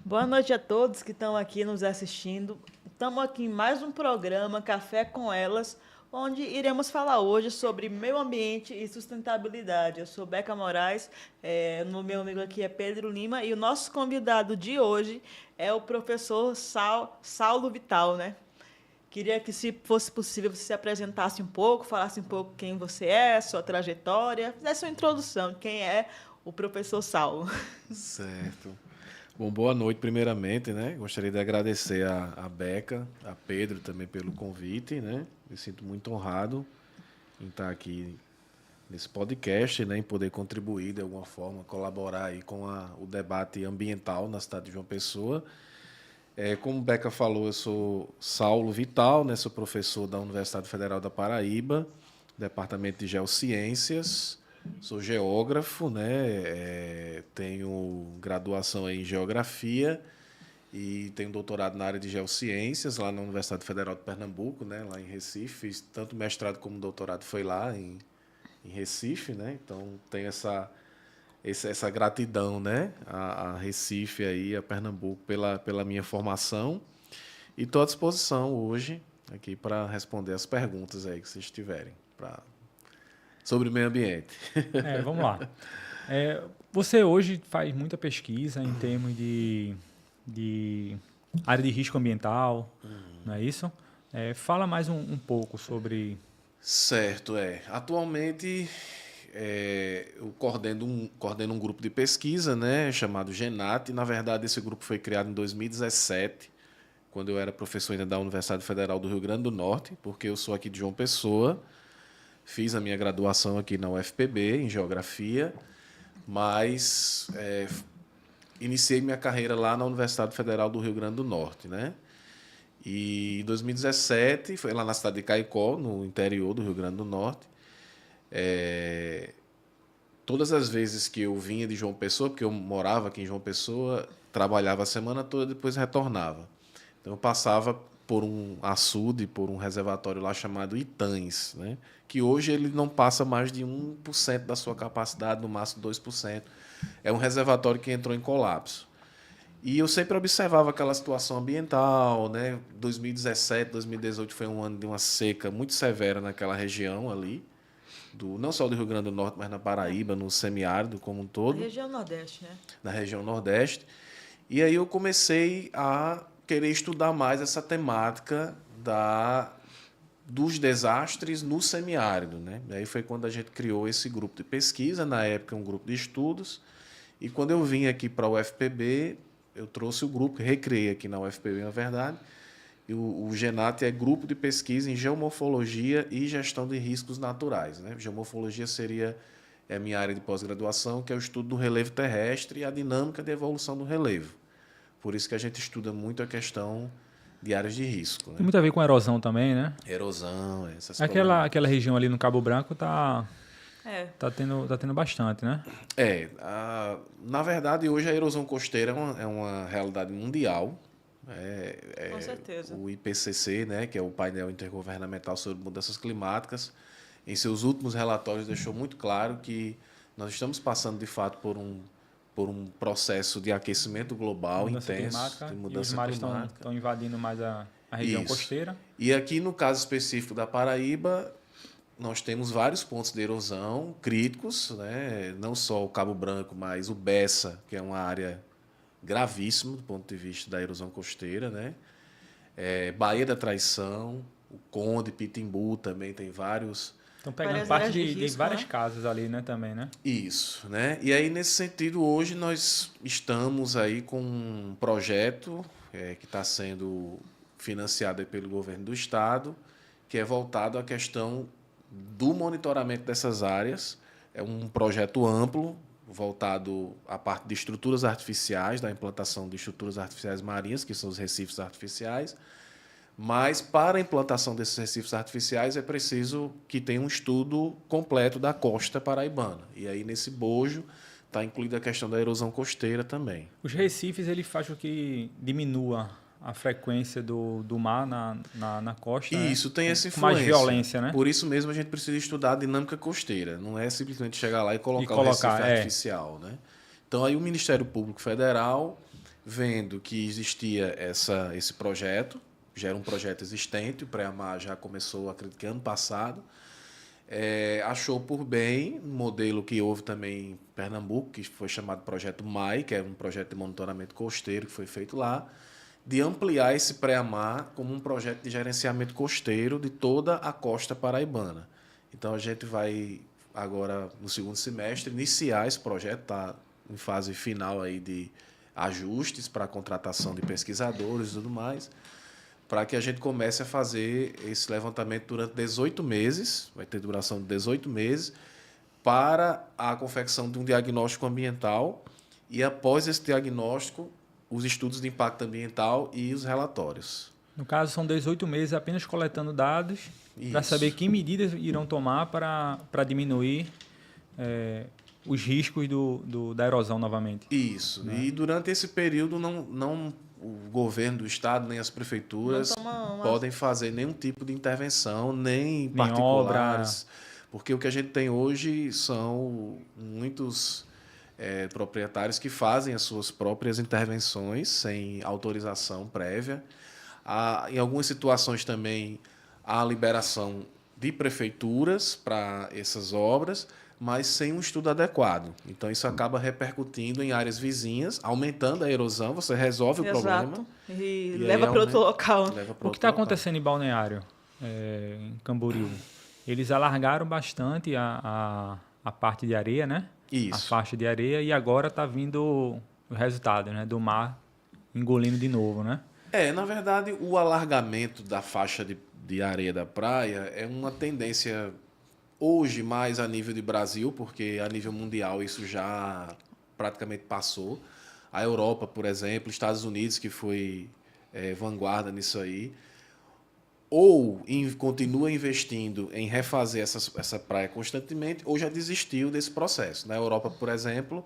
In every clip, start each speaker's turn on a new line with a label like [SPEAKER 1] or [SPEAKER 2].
[SPEAKER 1] Boa noite a todos que estão aqui nos assistindo. Estamos aqui em mais um programa Café com Elas, onde iremos falar hoje sobre meio ambiente e sustentabilidade. Eu sou Beca Moraes, o meu amigo aqui é Pedro Lima e o nosso convidado de hoje é o professor Saulo Vital, né? Queria que, se fosse possível, você se apresentasse um pouco, falasse um pouco quem você é, sua trajetória, fizesse uma introdução de quem é o professor Saulo.
[SPEAKER 2] Certo. Bom, boa noite primeiramente, né? Gostaria de agradecer a Beca, a Pedro também pelo convite, né? Me sinto muito honrado em estar aqui nesse podcast, né? Em poder contribuir de alguma forma, colaborar aí com o debate ambiental na cidade de João Pessoa. Como Beca falou, eu sou Saulo Vital, né? Sou professor da Universidade Federal da Paraíba, Departamento de Geociências. Sou geógrafo, né? Tenho graduação em geografia e tenho doutorado na área de geociências lá na Universidade Federal de Pernambuco, né? Lá em Recife. Fiz tanto mestrado como doutorado foi lá em Recife, né? Então tenho essa gratidão, né? A Recife aí, a Pernambuco pela minha formação e estou à disposição hoje aqui para responder as perguntas aí que vocês tiverem sobre o meio ambiente.
[SPEAKER 3] Vamos lá. Você hoje faz muita pesquisa em termos de área de risco ambiental, não é isso? Fala mais um pouco sobre...
[SPEAKER 2] Certo, é. Atualmente eu coordeno um grupo de pesquisa, né, chamado GENAT. Na verdade, esse grupo foi criado em 2017, quando eu era professor ainda da Universidade Federal do Rio Grande do Norte, porque eu sou aqui de João Pessoa, fiz a minha graduação aqui na UFPB em Geografia, mas iniciei minha carreira lá na Universidade Federal do Rio Grande do Norte, né? E em 2017, foi lá na cidade de Caicó, no interior do Rio Grande do Norte. Todas as vezes que eu vinha de João Pessoa, porque eu morava aqui em João Pessoa, trabalhava a semana toda e depois retornava. Então eu passava por um açude, por um reservatório lá chamado Itães, né? Que hoje ele não passa mais de 1% da sua capacidade, no máximo 2%. É um reservatório que entrou em colapso. E eu sempre observava aquela situação ambiental, né? 2017, 2018 foi um ano de uma seca muito severa naquela região ali, não só do Rio Grande do Norte, mas na Paraíba, no semiárido como um
[SPEAKER 1] Na
[SPEAKER 2] todo,
[SPEAKER 1] região Nordeste, né?
[SPEAKER 2] na região Nordeste. E aí eu comecei a querer estudar mais essa temática dos desastres no semiárido, né? E aí foi quando a gente criou esse grupo de pesquisa, na época um grupo de estudos. E quando eu vim aqui para o UFPB, eu trouxe o grupo, recriei aqui na UFPB, na verdade. E o GENAT é Grupo de Pesquisa em Geomorfologia e Gestão de Riscos Naturais, né? Geomorfologia seria a minha área de pós-graduação, que é o estudo do relevo terrestre e a dinâmica de evolução do relevo. Por isso que a gente estuda muito a questão de áreas de risco,
[SPEAKER 3] Tem
[SPEAKER 2] né?
[SPEAKER 3] muito a ver com erosão também, né?
[SPEAKER 2] Erosão, essas
[SPEAKER 3] Aquela
[SPEAKER 2] problemáticas.
[SPEAKER 3] região ali no Cabo Branco
[SPEAKER 1] É,
[SPEAKER 3] tá tendo bastante, né?
[SPEAKER 2] Na verdade, hoje a erosão costeira é uma realidade mundial.
[SPEAKER 1] com certeza.
[SPEAKER 2] O IPCC, né, que é o painel intergovernamental sobre mudanças climáticas, em seus últimos relatórios deixou muito claro que nós estamos passando de fato por um processo de aquecimento global
[SPEAKER 3] Mudança
[SPEAKER 2] intenso,
[SPEAKER 3] climática
[SPEAKER 2] de
[SPEAKER 3] e os
[SPEAKER 2] mudança
[SPEAKER 3] mares
[SPEAKER 2] climática.
[SPEAKER 3] estão invadindo mais a região
[SPEAKER 2] Isso.
[SPEAKER 3] costeira.
[SPEAKER 2] E aqui no caso específico da Paraíba, nós temos vários pontos de erosão críticos, né? Não só o Cabo Branco, mas o Bessa, que é uma área gravíssima do ponto de vista da erosão costeira, né? Baía da Traição, o Conde, Pitimbu também tem vários.
[SPEAKER 3] Estão pegando
[SPEAKER 1] Várias
[SPEAKER 3] parte
[SPEAKER 1] áreas de
[SPEAKER 3] de
[SPEAKER 1] risco,
[SPEAKER 3] várias
[SPEAKER 1] né?
[SPEAKER 3] casas ali, né, também, né?
[SPEAKER 2] Isso, né? E aí, nesse sentido, hoje nós estamos aí com um projeto que está sendo financiado aí pelo governo do estado, que é voltado à questão do monitoramento dessas áreas. É um projeto amplo, voltado à parte de estruturas artificiais, da implantação de estruturas artificiais marinhas, que são os recifes artificiais. Mas, para a implantação desses recifes artificiais, é preciso que tenha um estudo completo da costa paraibana. E aí, nesse bojo, está incluída a questão da erosão costeira também.
[SPEAKER 3] Os recifes, ele faz com que diminua a frequência do mar na costa,
[SPEAKER 2] E
[SPEAKER 3] né?
[SPEAKER 2] isso tem essa
[SPEAKER 3] Com mais
[SPEAKER 2] influência.
[SPEAKER 3] violência, né?
[SPEAKER 2] Por isso mesmo a gente precisa estudar a dinâmica costeira. Não é simplesmente chegar lá e
[SPEAKER 3] E
[SPEAKER 2] colocar o recife
[SPEAKER 3] colocar,
[SPEAKER 2] artificial, né? Então aí o Ministério Público Federal vendo que existia esse projeto, já era um projeto existente, o Pré-Amar já começou, acredito que ano passado, achou por bem um modelo que houve também em Pernambuco, que foi chamado Projeto MAI, que é um projeto de monitoramento costeiro que foi feito lá, de ampliar esse Pré-Amar como um projeto de gerenciamento costeiro de toda a costa paraibana. Então, a gente vai, agora, no segundo semestre, iniciar esse projeto, está em fase final aí de ajustes para a contratação de pesquisadores e tudo mais, para que a gente comece a fazer esse levantamento durante 18 meses, vai ter duração de 18 meses, para a confecção de um diagnóstico ambiental e, após esse diagnóstico, os estudos de impacto ambiental e os relatórios.
[SPEAKER 3] No caso, são 18 meses apenas coletando dados para saber que medidas irão tomar para diminuir os riscos da erosão novamente.
[SPEAKER 2] Isso. Né? E durante esse período, o governo do estado nem as prefeituras podem fazer nenhum tipo de intervenção, nem particulares. Porque o que a gente tem hoje são muitos proprietários que fazem as suas próprias intervenções sem autorização prévia. Em algumas situações também há liberação de prefeituras para essas obras, mas sem um estudo adequado. Então, isso acaba repercutindo em áreas vizinhas, aumentando a erosão, você resolve o problema.
[SPEAKER 1] E leva para outro local.
[SPEAKER 3] O que está acontecendo em Balneário, em Camboriú? Eles alargaram bastante a parte de areia, né?
[SPEAKER 2] Isso.
[SPEAKER 3] A faixa de areia, e agora está vindo o resultado, né? Do mar engolindo de novo, né?
[SPEAKER 2] Na verdade, o alargamento da faixa de areia da praia é uma tendência hoje mais a nível de Brasil, porque a nível mundial isso já praticamente passou. A Europa, por exemplo, Estados Unidos, que foi vanguarda nisso aí, continua investindo em refazer essa praia constantemente, ou já desistiu desse processo. Na Europa, por exemplo,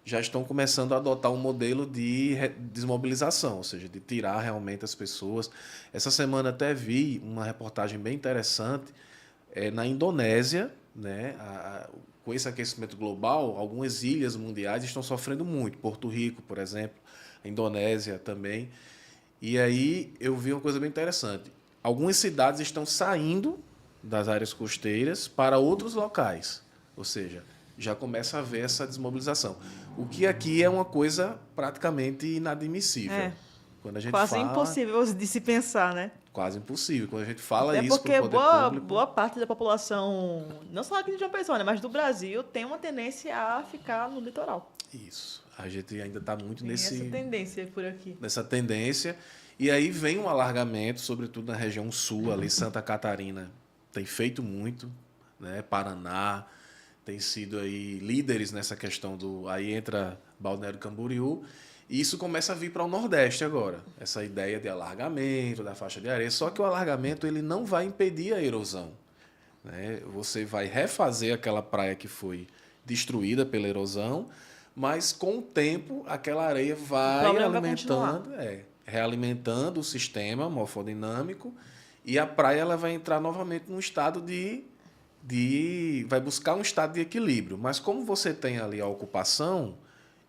[SPEAKER 2] já estão começando a adotar um modelo de desmobilização, ou seja, de tirar realmente as pessoas. Essa semana até vi uma reportagem bem interessante na Indonésia, né? Com esse aquecimento global, algumas ilhas mundiais estão sofrendo muito. Porto Rico, por exemplo, a Indonésia também. E aí eu vi uma coisa bem interessante. Algumas cidades estão saindo das áreas costeiras para outros locais, ou seja, já começa a haver essa desmobilização. O que aqui é uma coisa praticamente inadmissível.
[SPEAKER 1] Quando a gente quase impossível de se pensar, né?
[SPEAKER 2] Quase impossível. Quando a gente fala isso
[SPEAKER 1] porque
[SPEAKER 2] pro poder público,
[SPEAKER 1] boa parte da população, não só aqui de João Pessoa, né, mas do Brasil, tem uma tendência a ficar no litoral.
[SPEAKER 2] Isso. A gente ainda está muito
[SPEAKER 1] tem essa tendência por aqui.
[SPEAKER 2] Nessa tendência. E aí vem um alargamento, sobretudo na região sul, ali Santa Catarina tem feito muito, né? Paraná tem sido aí líderes nessa questão aí entra Balneário Camboriú, e isso começa a vir para o Nordeste agora, essa ideia de alargamento da faixa de areia, só que o alargamento ele não vai impedir a erosão, né? Você vai refazer aquela praia que foi destruída pela erosão, mas com o tempo aquela areia vai alimentando, realimentando o sistema morfodinâmico, e a praia ela vai entrar novamente num estado vai buscar um estado de equilíbrio. Mas como você tem ali a ocupação,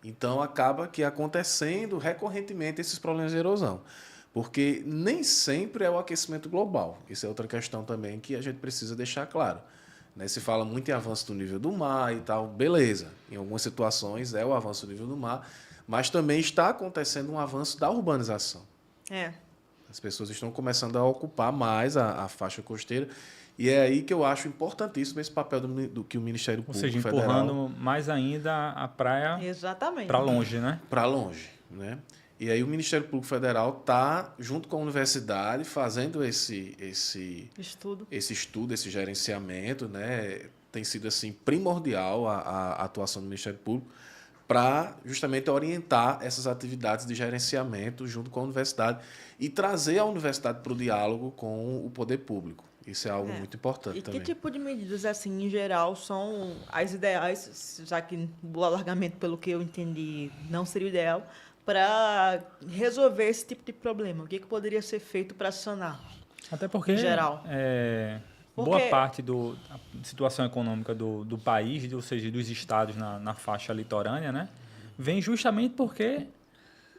[SPEAKER 2] então acaba que acontecendo recorrentemente esses problemas de erosão. Porque nem sempre é o aquecimento global. Isso é outra questão também que a gente precisa deixar claro. Né? Se fala muito em avanço do nível do mar e tal, beleza. Em algumas situações é o avanço do nível do mar, mas também está acontecendo um avanço da urbanização. As pessoas estão começando a ocupar mais a faixa costeira, e é aí que eu acho importantíssimo esse papel do que o Ministério Público Federal...
[SPEAKER 3] Ou seja, empurrando mais ainda a praia para longe, né?
[SPEAKER 2] Para longe, né? E aí o Ministério Público Federal está, junto com a universidade, fazendo esse estudo, esse gerenciamento, né? Tem sido assim, primordial a atuação do Ministério Público para justamente orientar essas atividades de gerenciamento junto com a universidade e trazer a universidade para o diálogo com o poder público. Isso é algo muito importante também.
[SPEAKER 1] E que tipo de medidas, assim, em geral, são as ideais, já que o alargamento, pelo que eu entendi, não seria o ideal, para resolver esse tipo de problema? O que poderia ser feito para sanar?
[SPEAKER 3] Até porque,
[SPEAKER 1] em geral?
[SPEAKER 3] Boa parte da situação econômica do país, ou seja, dos estados na faixa litorânea, né, vem justamente porque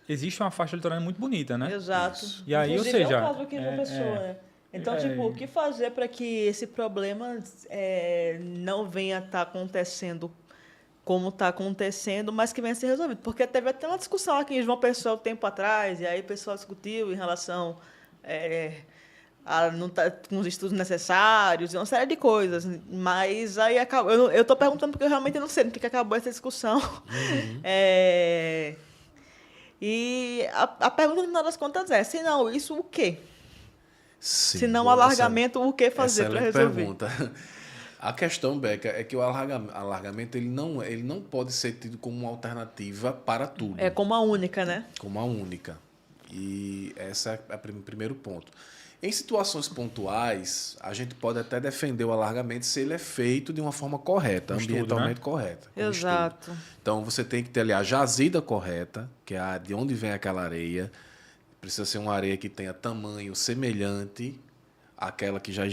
[SPEAKER 3] existe uma faixa litorânea muito bonita, né?
[SPEAKER 1] Exato.
[SPEAKER 2] Isso.
[SPEAKER 3] E aí, ou
[SPEAKER 1] Inclusive,
[SPEAKER 3] seja,
[SPEAKER 1] é o caso aqui em João Pessoa, né? Então, tipo, o que fazer para que esse problema não venha a estar acontecendo como está acontecendo, mas que venha a ser resolvido? Porque teve até uma discussão aqui em João Pessoa um tempo atrás, e aí o pessoal discutiu em relação a não estar com os estudos necessários, e uma série de coisas. Mas aí acabou. Eu estou perguntando porque eu realmente não sei no que acabou essa discussão. E a pergunta, no final das contas, é: se não isso, o quê?
[SPEAKER 2] Sim,
[SPEAKER 1] Se não
[SPEAKER 2] boa,
[SPEAKER 1] alargamento, o que fazer para
[SPEAKER 2] excelente
[SPEAKER 1] resolver?
[SPEAKER 2] pergunta. A questão, Beca, é que o alargamento ele não pode ser tido como uma alternativa para tudo,
[SPEAKER 1] É como a única, né?
[SPEAKER 2] como a única. E esse é o primeiro ponto. Em situações pontuais, a gente pode até defender o alargamento se ele é feito de uma forma correta,
[SPEAKER 3] Com estudo,
[SPEAKER 2] ambientalmente correta. com
[SPEAKER 1] Exato.
[SPEAKER 2] estudo. Então, você tem que ter ali a jazida correta, que é de onde vem aquela areia. Precisa ser uma areia que tenha tamanho semelhante àquela que já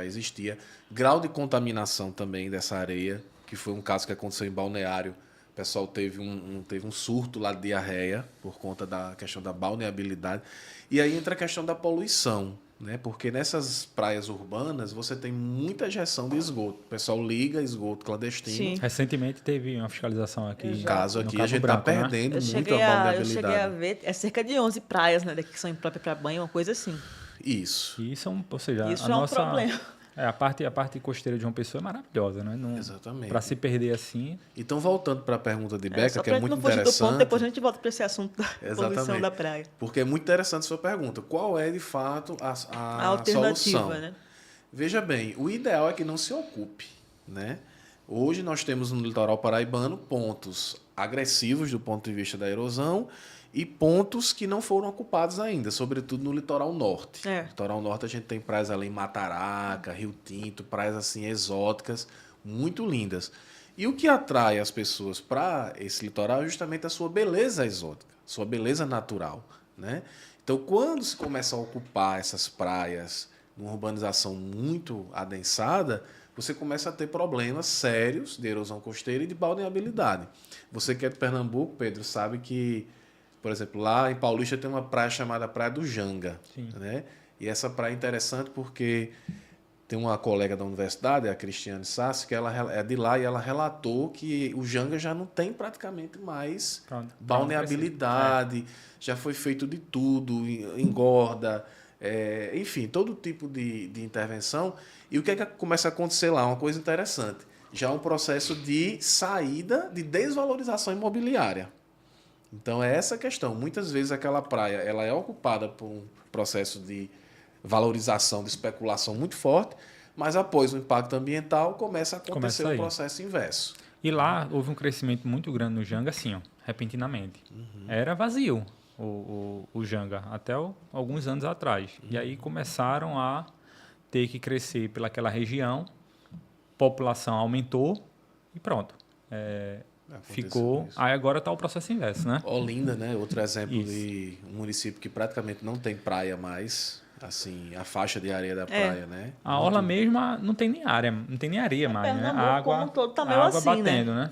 [SPEAKER 2] existia. Grau de contaminação também dessa areia, que foi um caso que aconteceu em Balneário. O pessoal teve um surto lá de diarreia por conta da questão da balneabilidade. E aí entra a questão da poluição, né? Porque nessas praias urbanas você tem muita injeção de esgoto. O pessoal liga esgoto clandestino.
[SPEAKER 1] Sim.
[SPEAKER 3] Recentemente teve uma fiscalização aqui.
[SPEAKER 2] No caso
[SPEAKER 3] no
[SPEAKER 2] aqui,
[SPEAKER 3] Cabo
[SPEAKER 2] a gente
[SPEAKER 3] Branco,
[SPEAKER 2] está
[SPEAKER 3] né?
[SPEAKER 2] perdendo
[SPEAKER 1] Eu
[SPEAKER 2] muito
[SPEAKER 1] cheguei,
[SPEAKER 2] a
[SPEAKER 1] eu cheguei a
[SPEAKER 2] balneabilidade.
[SPEAKER 1] ver, cerca de 11 praias, né, daqui que são impróprias para banho, uma coisa assim.
[SPEAKER 2] Isso,
[SPEAKER 3] E isso ou seja,
[SPEAKER 1] Isso
[SPEAKER 3] a
[SPEAKER 1] é um
[SPEAKER 3] nossa
[SPEAKER 1] problema.
[SPEAKER 3] a parte costeira de uma pessoa é maravilhosa, né?
[SPEAKER 2] exatamente.
[SPEAKER 3] Para se perder assim,
[SPEAKER 2] Então, voltando para a pergunta de
[SPEAKER 1] Só
[SPEAKER 2] Beca, que
[SPEAKER 1] pra
[SPEAKER 2] é
[SPEAKER 1] gente
[SPEAKER 2] muito
[SPEAKER 1] não fugir do ponto,
[SPEAKER 2] interessante.
[SPEAKER 1] depois a gente volta para esse assunto da poluição
[SPEAKER 2] Exatamente.
[SPEAKER 1] da praia.
[SPEAKER 2] Porque é muito interessante a sua pergunta. Qual é, de fato,
[SPEAKER 1] A
[SPEAKER 2] a
[SPEAKER 1] alternativa,
[SPEAKER 2] solução?
[SPEAKER 1] né?
[SPEAKER 2] Veja bem, o ideal é que não se ocupe, né? Hoje nós temos no litoral paraibano pontos agressivos do ponto de vista da erosão e pontos que não foram ocupados ainda, sobretudo no litoral norte.
[SPEAKER 1] É.
[SPEAKER 2] No litoral norte a gente tem praias ali em Mataraca, Rio Tinto, praias assim exóticas, muito lindas. E o que atrai as pessoas para esse litoral é justamente a sua beleza exótica, sua beleza natural, né? Então, quando se começa a ocupar essas praias numa urbanização muito adensada, você começa a ter problemas sérios de erosão costeira e de balneabilidade. Você que é de Pernambuco, Pedro, sabe que, por exemplo, lá em Paulista tem uma praia chamada Praia do Janga,
[SPEAKER 3] Sim.
[SPEAKER 2] né? E essa praia é interessante porque tem uma colega da universidade, a Cristiane Sassi, que ela é de lá e ela relatou que o Janga já não tem praticamente mais
[SPEAKER 3] Pronto.
[SPEAKER 2] balneabilidade, já foi feito de tudo, engorda, enfim, todo tipo de intervenção. E o que é que começa a acontecer lá? Uma coisa interessante. Já um processo de saída, de desvalorização imobiliária. Então, é essa a questão. Muitas vezes aquela praia ela é ocupada por um processo de valorização, de especulação muito forte, mas após o impacto ambiental começa a acontecer o processo inverso.
[SPEAKER 3] E lá houve um crescimento muito grande no Janga, assim, ó, repentinamente. Era vazio o Janga, até alguns anos atrás. E aí começaram a ter que crescer pelaquela região, população aumentou e pronto. Ficou.
[SPEAKER 2] Isso.
[SPEAKER 3] Aí agora está o processo inverso, né?
[SPEAKER 2] Olinda, né? Outro exemplo
[SPEAKER 3] Isso.
[SPEAKER 2] de um município que praticamente não tem praia mais, assim, a faixa de areia da praia, né?
[SPEAKER 3] A orla mesma não tem nem área, não tem nem areia mais, né?
[SPEAKER 1] Pernambuco
[SPEAKER 3] A água,
[SPEAKER 1] como um todo tá
[SPEAKER 3] a
[SPEAKER 1] meio
[SPEAKER 3] água
[SPEAKER 1] assim,
[SPEAKER 3] batendo, né?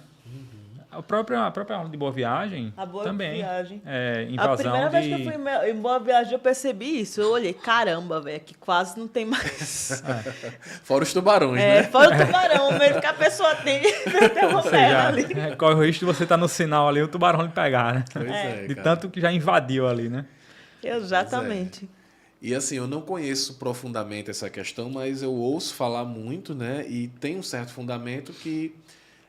[SPEAKER 3] A própria orla de Boa Viagem
[SPEAKER 1] A Boa
[SPEAKER 3] também.
[SPEAKER 1] Viagem.
[SPEAKER 3] É,
[SPEAKER 1] A
[SPEAKER 3] invasão
[SPEAKER 1] primeira vez que eu
[SPEAKER 3] de...
[SPEAKER 1] fui em Boa Viagem, eu percebi isso. Eu olhei, caramba, velho, que quase não tem mais.
[SPEAKER 2] Fora os tubarões, né?
[SPEAKER 1] Fora o tubarão, o medo que a pessoa tem de meter uma
[SPEAKER 3] Ou
[SPEAKER 1] perna ali.
[SPEAKER 3] seja, corre o risco de você estar no sinal ali e o tubarão lhe pegar, né?
[SPEAKER 2] Pois
[SPEAKER 3] De
[SPEAKER 2] cara.
[SPEAKER 3] tanto que já invadiu ali, né?
[SPEAKER 1] Exatamente.
[SPEAKER 2] E assim, eu não conheço profundamente essa questão, mas eu ouço falar muito, né? E tem um certo fundamento que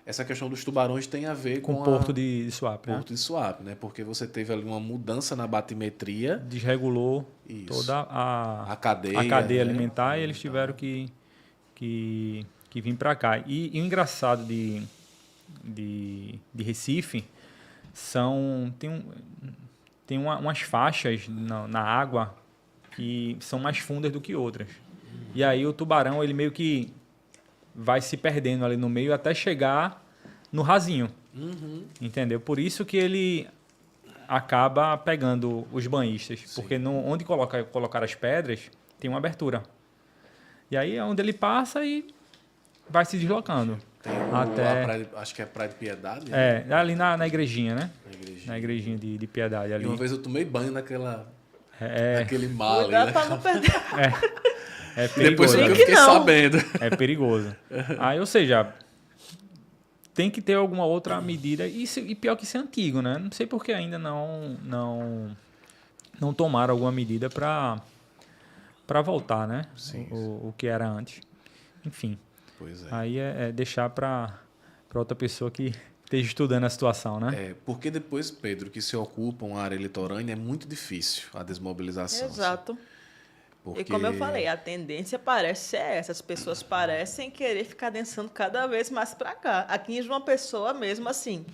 [SPEAKER 2] essa questão dos tubarões tem a ver
[SPEAKER 3] Com
[SPEAKER 2] com
[SPEAKER 3] o porto de Suape, né?
[SPEAKER 2] Porto de Suape, né? Porque você teve ali uma mudança na batimetria,
[SPEAKER 3] Desregulou
[SPEAKER 2] Isso.
[SPEAKER 3] toda
[SPEAKER 2] a cadeia,
[SPEAKER 3] a cadeia
[SPEAKER 2] né?
[SPEAKER 3] alimentar e eles tiveram que vir para cá. E o engraçado de Recife tem umas faixas na água que são mais fundas do que outras. E aí o tubarão ele meio que vai se perdendo ali no meio até chegar no rasinho. Entendeu? Por isso que ele acaba pegando os banhistas.
[SPEAKER 2] Sim.
[SPEAKER 3] Porque onde colocar as pedras, tem uma abertura. E aí é onde ele passa e vai se deslocando.
[SPEAKER 2] Tem
[SPEAKER 3] Até-
[SPEAKER 2] a praia, acho que é Praia de Piedade.
[SPEAKER 3] Ali na igrejinha, né?
[SPEAKER 2] Na igrejinha.
[SPEAKER 3] Na igrejinha de Piedade
[SPEAKER 2] E
[SPEAKER 3] ali.
[SPEAKER 2] uma vez eu tomei banho
[SPEAKER 3] É,
[SPEAKER 2] naquele mar ali,
[SPEAKER 1] Cuidado
[SPEAKER 2] né?
[SPEAKER 1] pra não perder.
[SPEAKER 3] é
[SPEAKER 2] Depois
[SPEAKER 3] perigoso.
[SPEAKER 2] que eu
[SPEAKER 1] que
[SPEAKER 2] fiquei
[SPEAKER 1] não.
[SPEAKER 2] sabendo.
[SPEAKER 3] É perigoso. Aí, ou seja, tem que ter alguma outra medida. E pior que isso é antigo, né? Não sei por que ainda não tomaram alguma medida para voltar, né?
[SPEAKER 2] Sim.
[SPEAKER 3] O que era antes. Enfim,
[SPEAKER 2] Pois é.
[SPEAKER 3] aí é deixar para outra pessoa que esteja estudando a situação, né?
[SPEAKER 2] Porque depois, Pedro, que se ocupa uma área litorânea, é muito difícil a desmobilização.
[SPEAKER 1] Exato.
[SPEAKER 2] Porque...
[SPEAKER 1] E como eu falei, a tendência parece ser essa. As pessoas parecem querer ficar dançando cada vez mais para cá. Aqui em João Pessoa mesmo, assim,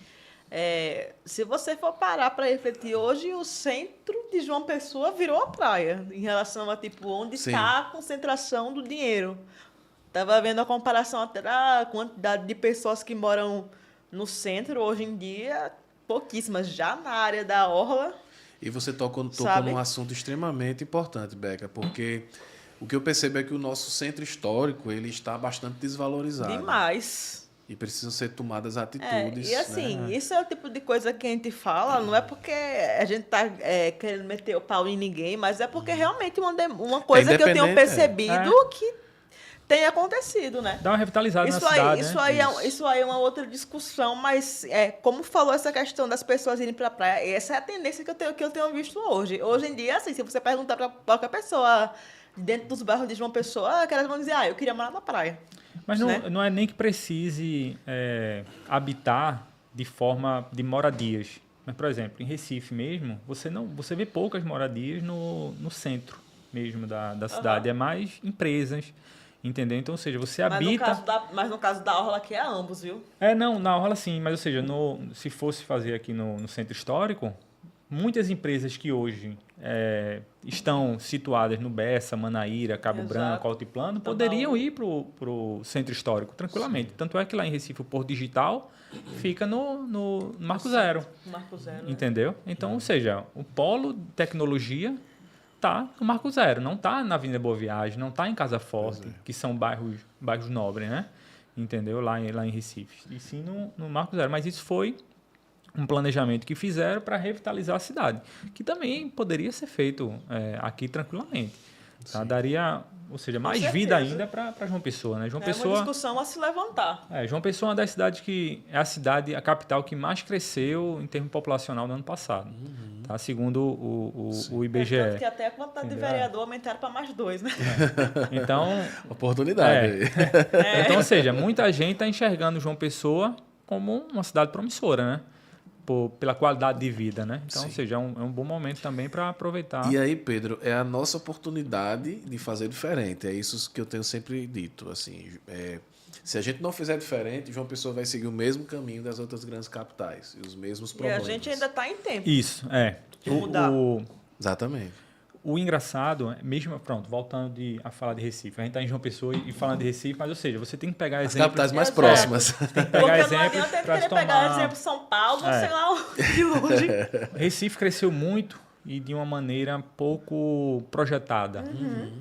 [SPEAKER 1] se você for parar para refletir, hoje o centro de João Pessoa virou a praia, em relação a tipo onde
[SPEAKER 2] Sim.
[SPEAKER 1] está a concentração do dinheiro. Estava vendo a comparação até da quantidade de pessoas que moram no centro, hoje em dia, pouquíssimas. Já na área da orla,
[SPEAKER 2] E você tocou
[SPEAKER 1] Sabe?
[SPEAKER 2] num assunto extremamente importante, Beca, porque o que eu percebo é que o nosso centro histórico ele está bastante desvalorizado.
[SPEAKER 1] demais.
[SPEAKER 2] E precisam ser tomadas atitudes.
[SPEAKER 1] E assim,
[SPEAKER 2] né?
[SPEAKER 1] isso é o tipo de coisa que a gente fala, não é porque a gente tá querendo meter o pau em ninguém, mas é porque realmente uma coisa que eu tenho
[SPEAKER 2] independente,
[SPEAKER 1] percebido que tem acontecido, né?
[SPEAKER 3] Dá uma revitalizada na cidade, né?
[SPEAKER 1] Isso aí é uma outra discussão, mas como falou essa questão das pessoas irem para a praia, essa é a tendência que eu tenho visto hoje. Hoje em dia, assim, se você perguntar para qualquer pessoa dentro dos bairros de João Pessoa, elas vão dizer, eu queria morar na praia.
[SPEAKER 3] Mas
[SPEAKER 1] né?
[SPEAKER 3] não é nem que precise habitar de forma de moradias. Mas, por exemplo, em Recife mesmo, você vê poucas moradias no centro mesmo da cidade. É mais empresas, entendeu? Então, ou seja, você habita...
[SPEAKER 1] Mas no caso da orla aqui é ambos, viu?
[SPEAKER 3] Não, na orla sim, mas ou seja, se fosse fazer aqui no centro histórico, muitas empresas que hoje estão situadas no Bessa, Manaíra, Cabo
[SPEAKER 1] Exato.
[SPEAKER 3] Branco, Altiplano, poderiam ir para o centro histórico tranquilamente. Sim. Tanto é que lá em Recife o Porto Digital fica no Marco Zero.
[SPEAKER 1] Marco Zero.
[SPEAKER 3] Entendeu? Então, ou seja, o polo de tecnologia está no Marco Zero, não está na Avenida Boa Viagem, não está em Casa Forte, que são bairros nobres, né? Entendeu? Lá em Recife. E sim no Marco Zero. Mas isso foi um planejamento que fizeram para revitalizar a cidade, que também poderia ser feito aqui tranquilamente. Tá? Daria, ou seja, mais vida ainda para João Pessoa. Né? João Pessoa,
[SPEAKER 1] uma discussão a se levantar.
[SPEAKER 3] João Pessoa é uma das cidades que é a capital que mais cresceu em termos populacional no ano passado, tá? Segundo o IBGE.
[SPEAKER 1] Tanto que até a quantidade de vereador aumentaram para mais 2, né?
[SPEAKER 3] Então,
[SPEAKER 2] oportunidade.
[SPEAKER 3] Então, ou seja, muita gente está enxergando João Pessoa como uma cidade promissora, né? Pela qualidade de vida, né? Então,
[SPEAKER 2] Sim.
[SPEAKER 3] ou seja, é um bom momento também para aproveitar.
[SPEAKER 2] E aí, Pedro, é a nossa oportunidade de fazer diferente. É isso que eu tenho sempre dito. Assim, se a gente não fizer diferente, João Pessoa vai seguir o mesmo caminho das outras grandes capitais e os mesmos problemas.
[SPEAKER 1] E a gente ainda está em tempo.
[SPEAKER 3] Isso,
[SPEAKER 1] de mudar.
[SPEAKER 2] Exatamente.
[SPEAKER 3] O engraçado, mesmo, pronto, voltando a falar de Recife, a gente está em João Pessoa e falando de Recife, mas, ou seja, você tem que pegar
[SPEAKER 2] As
[SPEAKER 3] exemplos...
[SPEAKER 2] capitais mais próximas.
[SPEAKER 3] Tem que pegar exemplos
[SPEAKER 1] não adianta
[SPEAKER 3] para
[SPEAKER 1] querer pegar exemplo São Paulo, sei lá, de longe.
[SPEAKER 3] Recife cresceu muito e de uma maneira pouco projetada,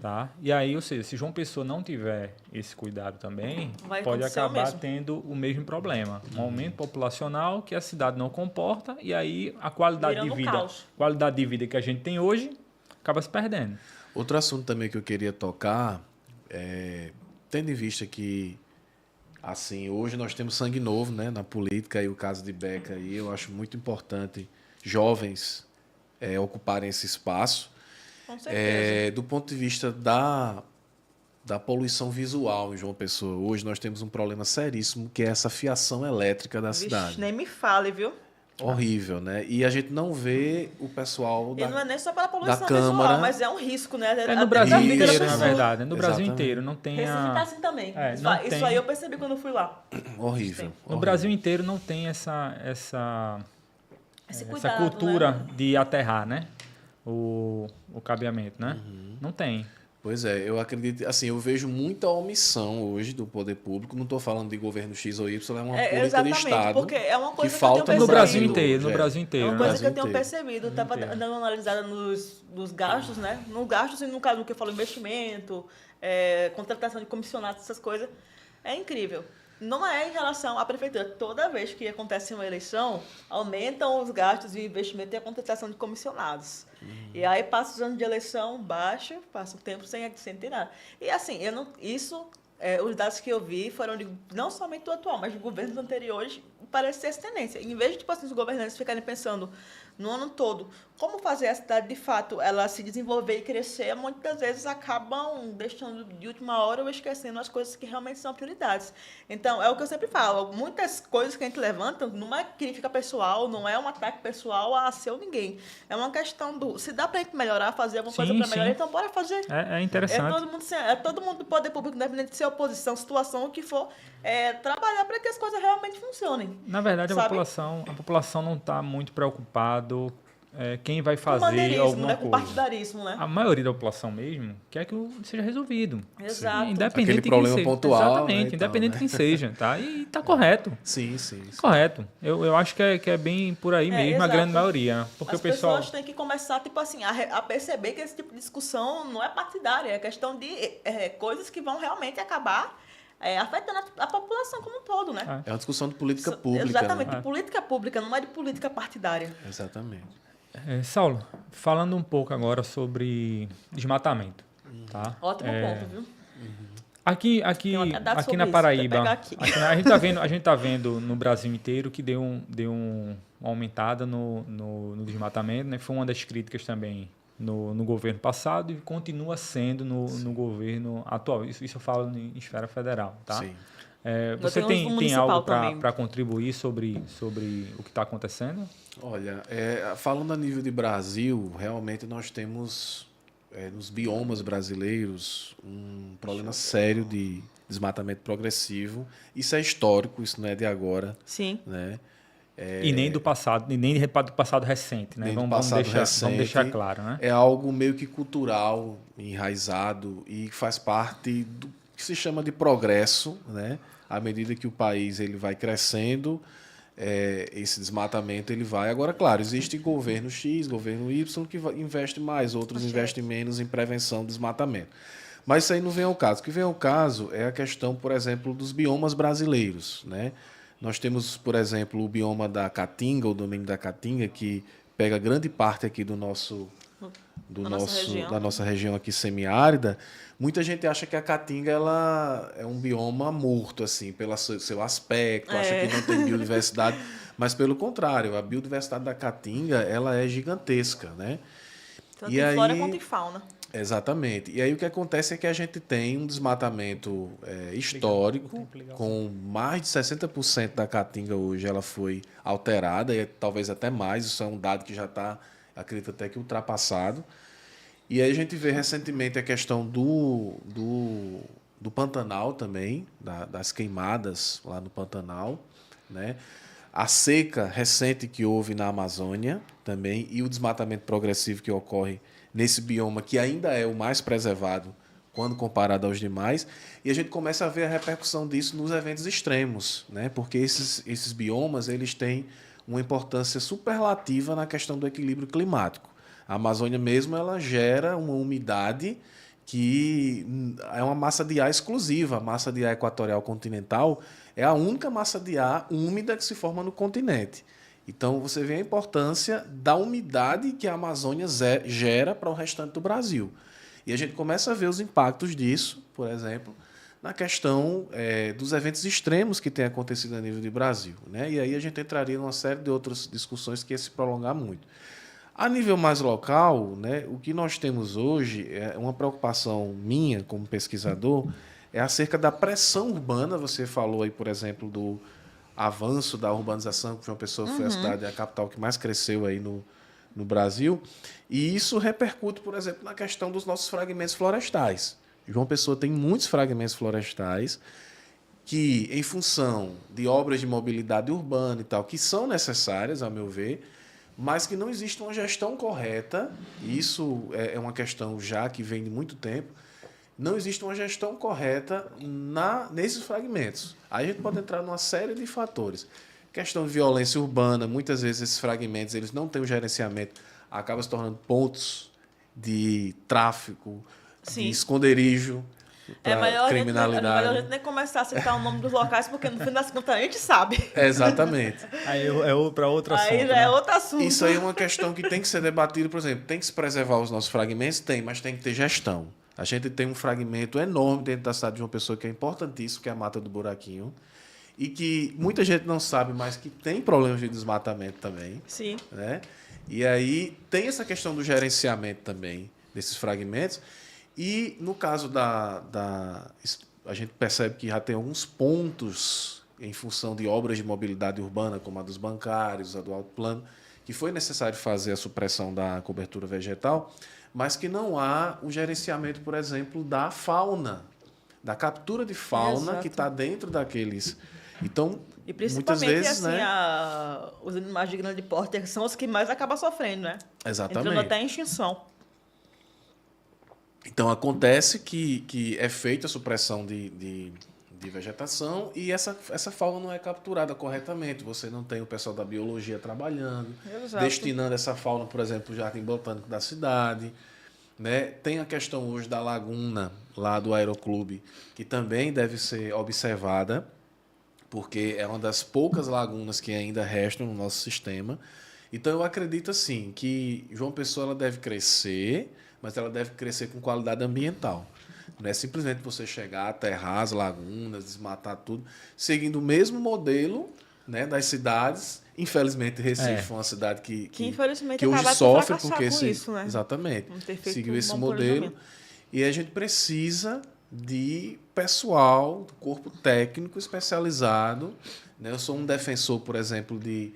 [SPEAKER 3] tá? E aí, ou seja, se João Pessoa não tiver esse cuidado também, pode acabar tendo o mesmo problema. Um aumento populacional que a cidade não comporta e aí a qualidade de vida que a gente tem hoje acaba se perdendo.
[SPEAKER 2] Outro assunto também que eu queria tocar, tendo em vista que assim, hoje nós temos sangue novo, né, na política, e o caso de Beca, e eu acho muito importante jovens ocuparem esse espaço.
[SPEAKER 1] Com certeza.
[SPEAKER 2] Do ponto de vista da poluição visual em João Pessoa, hoje nós temos um problema seríssimo, que é essa fiação elétrica da cidade.
[SPEAKER 1] Nem me fale, viu?
[SPEAKER 2] Horrível, né? E a gente não vê o pessoal
[SPEAKER 1] E não é nem só pela poluição
[SPEAKER 2] Câmara,
[SPEAKER 1] visual, mas é um risco, né?
[SPEAKER 3] No Brasil
[SPEAKER 2] vida
[SPEAKER 3] inteiro,
[SPEAKER 2] da
[SPEAKER 3] na verdade. No Brasil
[SPEAKER 2] Exatamente.
[SPEAKER 3] inteiro. Não tem
[SPEAKER 1] Recife tá assim também. Isso aí eu percebi quando eu fui lá.
[SPEAKER 2] Horrível.
[SPEAKER 3] No Brasil inteiro não tem essa cultura,
[SPEAKER 1] né?
[SPEAKER 3] de aterrar, né? O cabeamento, né? Não tem.
[SPEAKER 2] Pois é, eu acredito, assim, eu vejo muita omissão hoje do poder público, não estou falando de governo X ou Y, é uma política de Estado,
[SPEAKER 1] porque é uma coisa
[SPEAKER 2] que falta
[SPEAKER 3] no Brasil
[SPEAKER 2] inteiro.
[SPEAKER 3] No Brasil inteiro.
[SPEAKER 1] É uma coisa que eu
[SPEAKER 2] Brasil
[SPEAKER 1] tenho
[SPEAKER 2] inteiro.
[SPEAKER 1] percebido, estava dando uma analisada nos gastos, né? Nos gastos, e no caso do que eu falo, investimento, contratação de comissionados, essas coisas, é incrível. não é em relação à prefeitura. Toda vez que acontece uma eleição, aumentam os gastos de investimento e a contratação de comissionados. E aí passa os anos de eleição, baixa, passa o tempo sem ter nada. E assim, eu não, isso, os dados que eu vi foram não somente do atual, mas de governos anteriores, parece ser essa tendência. Em vez de tipo assim, os governantes ficarem pensando no ano todo como fazer a cidade, de fato, ela se desenvolver e crescer, muitas vezes acabam deixando de última hora ou esquecendo as coisas que realmente são prioridades. Então, é o que eu sempre falo, muitas coisas que a gente levanta não é crítica pessoal, não é um ataque pessoal a seu ninguém. É uma questão do, se dá pra gente melhorar, fazer alguma coisa para melhorar, então bora fazer.
[SPEAKER 3] É interessante.
[SPEAKER 1] É todo mundo do poder público, independente de ser oposição, situação, o que for, trabalhar para que as coisas realmente funcionem.
[SPEAKER 3] Na verdade,
[SPEAKER 1] sabe?
[SPEAKER 3] a população não está muito preocupado quem vai
[SPEAKER 1] Com
[SPEAKER 3] fazer
[SPEAKER 1] maneirismo,
[SPEAKER 3] alguma
[SPEAKER 1] né? Com
[SPEAKER 3] coisa.
[SPEAKER 1] partidarismo, né?
[SPEAKER 3] A maioria da população mesmo quer que seja resolvido.
[SPEAKER 1] Exato.
[SPEAKER 3] Independente
[SPEAKER 2] Aquele
[SPEAKER 3] de quem
[SPEAKER 2] problema
[SPEAKER 3] seja.
[SPEAKER 2] pontual,
[SPEAKER 3] Exatamente,
[SPEAKER 2] né, e tal,
[SPEAKER 3] independente
[SPEAKER 2] né?
[SPEAKER 3] de quem seja, tá? E tá correto.
[SPEAKER 2] Sim, sim.
[SPEAKER 3] Correto. Eu acho que é bem por aí mesmo, a
[SPEAKER 1] exato.
[SPEAKER 3] grande maioria. Né? Porque
[SPEAKER 1] As
[SPEAKER 3] o pessoal.
[SPEAKER 1] pessoas têm que começar, tipo assim, a perceber que esse tipo de discussão não é partidária, é questão de coisas que vão realmente acabar afetando a população como um todo, né?
[SPEAKER 2] É uma discussão de política pública.
[SPEAKER 1] Exatamente,
[SPEAKER 2] Né?
[SPEAKER 1] de política pública, não é de política partidária.
[SPEAKER 2] Exatamente.
[SPEAKER 3] Saulo, falando um pouco agora sobre desmatamento. Tá?
[SPEAKER 1] Ótimo ponto, viu?
[SPEAKER 3] Aqui
[SPEAKER 1] até dado
[SPEAKER 3] aqui
[SPEAKER 1] sobre
[SPEAKER 3] na
[SPEAKER 1] isso,
[SPEAKER 3] Paraíba,
[SPEAKER 1] vou pegar aqui.
[SPEAKER 3] a gente tá vendo no Brasil inteiro que deu uma aumentada no desmatamento, né? Foi uma das críticas também no governo passado e continua sendo no governo atual. Isso eu falo em esfera federal, tá?
[SPEAKER 2] Sim.
[SPEAKER 3] Você
[SPEAKER 1] Eu tenho
[SPEAKER 3] tem
[SPEAKER 1] um municipal
[SPEAKER 3] algo
[SPEAKER 1] também.
[SPEAKER 3] para contribuir sobre o que está acontecendo?
[SPEAKER 2] Olha, falando a nível de Brasil, realmente nós temos nos biomas brasileiros um problema sério de desmatamento progressivo. Isso é histórico, isso não é de agora.
[SPEAKER 1] Sim.
[SPEAKER 2] Né?
[SPEAKER 3] E nem do passado, nem do passado recente, né?
[SPEAKER 2] Nem do
[SPEAKER 3] Vamos
[SPEAKER 2] passado
[SPEAKER 3] deixar
[SPEAKER 2] recente.
[SPEAKER 3] claro, né?
[SPEAKER 2] É algo meio que cultural, enraizado e faz parte do que se chama de progresso, né? À medida que o país ele vai crescendo, esse desmatamento ele vai. Agora, claro, existe governo X, governo Y que investe mais, outros investem menos em prevenção do desmatamento. Mas isso aí não vem ao caso. O que vem ao caso é a questão, por exemplo, dos biomas brasileiros, né? Nós temos, por exemplo, o bioma da Caatinga, o domínio da Caatinga, que pega grande parte aqui da nossa região aqui semiárida. Muita gente acha que a Caatinga ela é um bioma morto, assim, pelo seu aspecto, acha que não tem biodiversidade, mas pelo contrário, a biodiversidade da Caatinga ela é gigantesca, né?
[SPEAKER 1] Tanto em flora quanto em fauna.
[SPEAKER 2] Exatamente. E aí o que acontece é que a gente tem um desmatamento histórico, com mais de 60% da Caatinga hoje ela foi alterada, e talvez até mais, isso é um dado que já está, acredito até que ultrapassado. E aí a gente vê recentemente a questão do Pantanal também, das queimadas lá no Pantanal, né? A seca recente que houve na Amazônia também e o desmatamento progressivo que ocorre nesse bioma que ainda é o mais preservado quando comparado aos demais. E a gente começa a ver a repercussão disso nos eventos extremos, né? Porque esses biomas eles têm uma importância superlativa na questão do equilíbrio climático. A Amazônia mesmo ela gera uma umidade que é uma massa de ar exclusiva. A massa de ar equatorial continental é a única massa de ar úmida que se forma no continente. Então, você vê a importância da umidade que a Amazônia gera para o restante do Brasil. E a gente começa a ver os impactos disso, por exemplo, na questão dos eventos extremos que têm acontecido a nível de Brasil, né? E aí a gente entraria numa série de outras discussões que ia se prolongar muito. A nível mais local, né, o que nós temos hoje é uma preocupação minha como pesquisador, é acerca da pressão urbana. Você falou aí, por exemplo, do avanço da urbanização, que João Pessoa foi a capital que mais cresceu aí no Brasil, e isso repercute, por exemplo, na questão dos nossos fragmentos florestais. João Pessoa tem muitos fragmentos florestais que, em função de obras de mobilidade urbana e tal, que são necessárias, a meu ver, mas que não existe uma gestão correta. Isso é uma questão já que vem de muito tempo. Não existe uma gestão correta nesses fragmentos. Aí a gente pode entrar numa série de fatores. Questão de violência urbana, muitas vezes esses fragmentos eles não têm um gerenciamento, acabam se tornando pontos de tráfico, de esconderijo,
[SPEAKER 1] É
[SPEAKER 2] para
[SPEAKER 1] melhor,
[SPEAKER 2] criminalidade.
[SPEAKER 1] é melhor a gente nem começar a citar o nome dos locais, porque no fim das contas a gente sabe.
[SPEAKER 2] Exatamente.
[SPEAKER 3] Aí é para outro assunto.
[SPEAKER 1] Aí já
[SPEAKER 3] né?
[SPEAKER 1] é outro assunto.
[SPEAKER 2] Isso aí é uma questão que tem que ser debatida, por exemplo, tem que se preservar os nossos fragmentos? Tem, mas tem que ter gestão. A gente tem um fragmento enorme dentro da cidade de uma pessoa que é importantíssimo, que é a Mata do Buraquinho, e que muita gente não sabe, mas que tem problemas de desmatamento também.
[SPEAKER 1] Sim.
[SPEAKER 2] Né? E aí tem essa questão do gerenciamento também desses fragmentos. E no caso a gente percebe que já tem alguns pontos em função de obras de mobilidade urbana, como a dos bancários, a do alto plano, que foi necessário fazer a supressão da cobertura vegetal, mas que não há o gerenciamento, por exemplo, da fauna, da captura de fauna.
[SPEAKER 1] Exato.
[SPEAKER 2] Que está dentro daqueles. Então,
[SPEAKER 1] E
[SPEAKER 2] muitas
[SPEAKER 1] principalmente,
[SPEAKER 2] vezes,
[SPEAKER 1] assim,
[SPEAKER 2] né?
[SPEAKER 1] os animais de grande porte são os que mais acabam sofrendo, né?
[SPEAKER 2] Exatamente.
[SPEAKER 1] Entrando até em extinção.
[SPEAKER 2] Então, acontece que é feita a supressão de vegetação e essa fauna não é capturada corretamente. Você não tem o pessoal da biologia trabalhando,
[SPEAKER 1] Exato.
[SPEAKER 2] destinando essa fauna, por exemplo, para o Jardim Botânico da cidade. Né? Tem a questão hoje da laguna, lá do Aeroclube, que também deve ser observada, porque é uma das poucas lagunas que ainda restam no nosso sistema. Então, eu acredito, assim, que João Pessoa ela deve crescer, mas ela deve crescer com qualidade ambiental. Não é simplesmente você chegar, aterrar as lagunas, desmatar tudo, seguindo o mesmo modelo, né, das cidades. Infelizmente, Recife foi uma cidade que
[SPEAKER 1] infelizmente
[SPEAKER 2] hoje
[SPEAKER 1] acaba por
[SPEAKER 2] sofre
[SPEAKER 1] fracassar
[SPEAKER 2] porque
[SPEAKER 1] com isso, né?
[SPEAKER 2] exatamente,
[SPEAKER 1] Não ter feito
[SPEAKER 2] seguiu
[SPEAKER 1] um
[SPEAKER 2] esse
[SPEAKER 1] bom
[SPEAKER 2] modelo.
[SPEAKER 1] planejamento.
[SPEAKER 2] E a gente precisa de pessoal, do corpo técnico especializado. Né? Eu sou um defensor, por exemplo, de...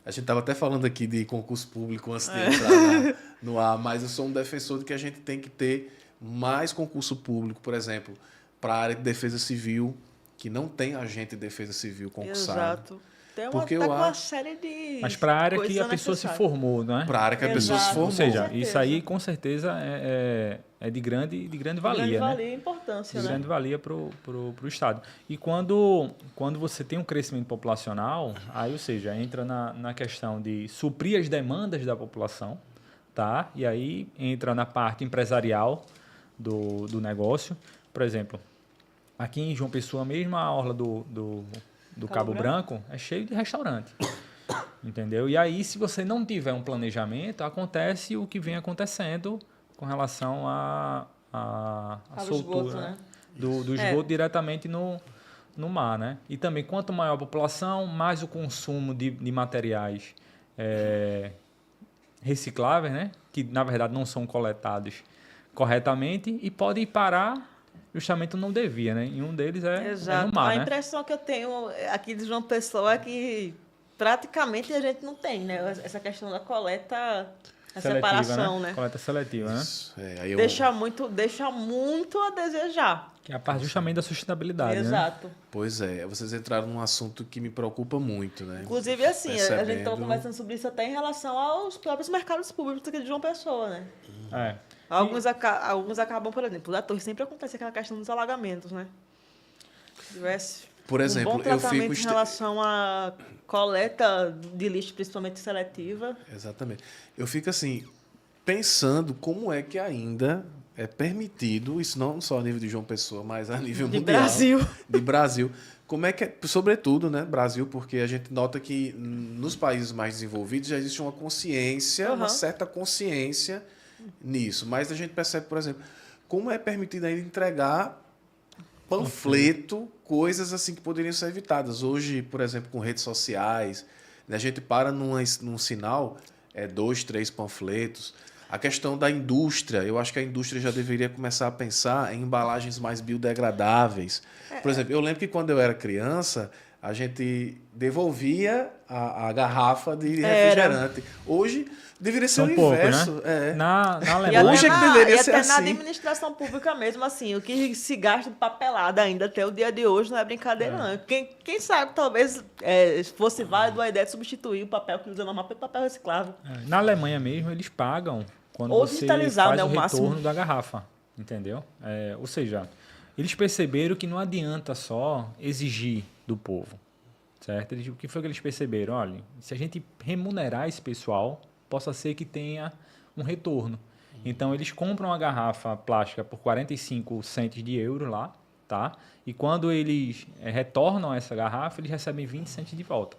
[SPEAKER 2] A gente estava até falando aqui de concurso público antes de entrar no ar, mas eu sou um defensor de que a gente tem que ter mais concurso público, por exemplo, para a área de defesa civil, que não tem agente de defesa civil concursado.
[SPEAKER 1] Exato. Tem
[SPEAKER 2] Porque
[SPEAKER 1] tá
[SPEAKER 2] eu
[SPEAKER 1] com uma
[SPEAKER 2] acho...
[SPEAKER 1] série de
[SPEAKER 3] Mas para a área que
[SPEAKER 1] coisas
[SPEAKER 3] a pessoa se
[SPEAKER 1] necessárias.
[SPEAKER 3] formou, não é?
[SPEAKER 2] Para a área que a pessoa se
[SPEAKER 1] Exato.
[SPEAKER 2] formou.
[SPEAKER 3] Ou seja,
[SPEAKER 1] Com
[SPEAKER 3] isso
[SPEAKER 1] certeza.
[SPEAKER 3] aí com certeza é de grande valia,
[SPEAKER 1] Grande
[SPEAKER 3] né?
[SPEAKER 1] valia e importância,
[SPEAKER 3] De
[SPEAKER 1] né?
[SPEAKER 3] grande valia para o Estado. E quando você tem um crescimento populacional, aí, ou seja, entra na questão de suprir as demandas da população, tá? E aí entra na parte empresarial do negócio. Por exemplo, aqui em João Pessoa mesmo, a orla do Cabo Branco é cheio de restaurante. Entendeu? E aí, se você não tiver um planejamento, acontece o que vem acontecendo com relação à
[SPEAKER 1] Ao
[SPEAKER 3] soltura,
[SPEAKER 1] esgoto,
[SPEAKER 3] né?
[SPEAKER 1] né?
[SPEAKER 3] do esgoto diretamente no mar, né? E também, quanto maior a população, mais o consumo de materiais recicláveis, né? Que, na verdade, não são coletados corretamente e podem parar justamente onde não devia, né? E um deles é
[SPEAKER 1] Exato.
[SPEAKER 3] no mar,
[SPEAKER 1] A
[SPEAKER 3] né?
[SPEAKER 1] impressão que eu tenho aqui de João Pessoa é que praticamente a gente não tem, né? Essa questão da coleta, a
[SPEAKER 3] Seletiva,
[SPEAKER 1] separação, né?
[SPEAKER 3] Coleta seletiva, né?
[SPEAKER 2] Isso. Aí eu...
[SPEAKER 1] Deixa muito a desejar.
[SPEAKER 3] Que é a parte justamente da sustentabilidade, né?
[SPEAKER 1] Exato.
[SPEAKER 2] Pois é, vocês entraram num assunto que me preocupa muito, né?
[SPEAKER 1] Inclusive, assim, a gente estava
[SPEAKER 2] Percebendo-
[SPEAKER 1] conversando sobre isso até em relação aos próprios mercados públicos aqui de João Pessoa, né?
[SPEAKER 3] É.
[SPEAKER 1] Alguns acabam, por exemplo, da Torre sempre acontece aquela questão dos alagamentos, né? Se tivesse
[SPEAKER 2] Por
[SPEAKER 1] um
[SPEAKER 2] exemplo,
[SPEAKER 1] bom
[SPEAKER 2] eu
[SPEAKER 1] tratamento
[SPEAKER 2] fico...
[SPEAKER 1] em relação à coleta de lixo, principalmente seletiva.
[SPEAKER 2] Exatamente. Eu fico assim, pensando como é que ainda é permitido, isso não só a nível de João Pessoa, mas a nível
[SPEAKER 1] De
[SPEAKER 2] mundial.
[SPEAKER 1] Brasil.
[SPEAKER 2] De Brasil. Como é que é, sobretudo, né, Brasil, porque a gente nota que nos países mais desenvolvidos já existe uma consciência, uma
[SPEAKER 1] Uhum.
[SPEAKER 2] certa consciência nisso. Mas a gente percebe, por exemplo, como é permitido ainda entregar panfleto, coisas assim que poderiam ser evitadas. Hoje, por exemplo, com redes sociais, né, a gente para num sinal, 2, 3 panfletos. A questão da indústria, eu acho que a indústria já deveria começar a pensar em embalagens mais biodegradáveis. Por exemplo, eu lembro que quando eu era criança, a gente devolvia a garrafa de refrigerante. Hoje, deveria ser
[SPEAKER 3] São
[SPEAKER 2] o
[SPEAKER 3] pouco,
[SPEAKER 2] inverso.
[SPEAKER 3] né?
[SPEAKER 2] É.
[SPEAKER 3] Na
[SPEAKER 1] E
[SPEAKER 3] Alemanha,
[SPEAKER 2] Hoje é que
[SPEAKER 1] até,
[SPEAKER 2] deveria
[SPEAKER 1] e
[SPEAKER 2] ser
[SPEAKER 1] até na
[SPEAKER 2] assim.
[SPEAKER 1] administração pública mesmo, assim, o que se gasta de papelada ainda até o dia de hoje não é brincadeira, não. Quem sabe, talvez, fosse válido a ideia de substituir o papel que usa normal pelo papel reciclável.
[SPEAKER 3] na Alemanha mesmo, eles pagam quando
[SPEAKER 1] Ou
[SPEAKER 3] você
[SPEAKER 1] digitalizar,
[SPEAKER 3] faz
[SPEAKER 1] né,
[SPEAKER 3] o
[SPEAKER 1] o
[SPEAKER 3] retorno
[SPEAKER 1] máximo.
[SPEAKER 3] da garrafa, entendeu? Ou seja, eles perceberam que não adianta só exigir do povo, certo? O que foi que eles perceberam? Olha, se a gente remunerar esse pessoal, possa ser que tenha um retorno. Então, eles compram uma garrafa plástica por 45 centes de euro lá, tá? E quando eles retornam essa garrafa, eles recebem 20 centes de volta.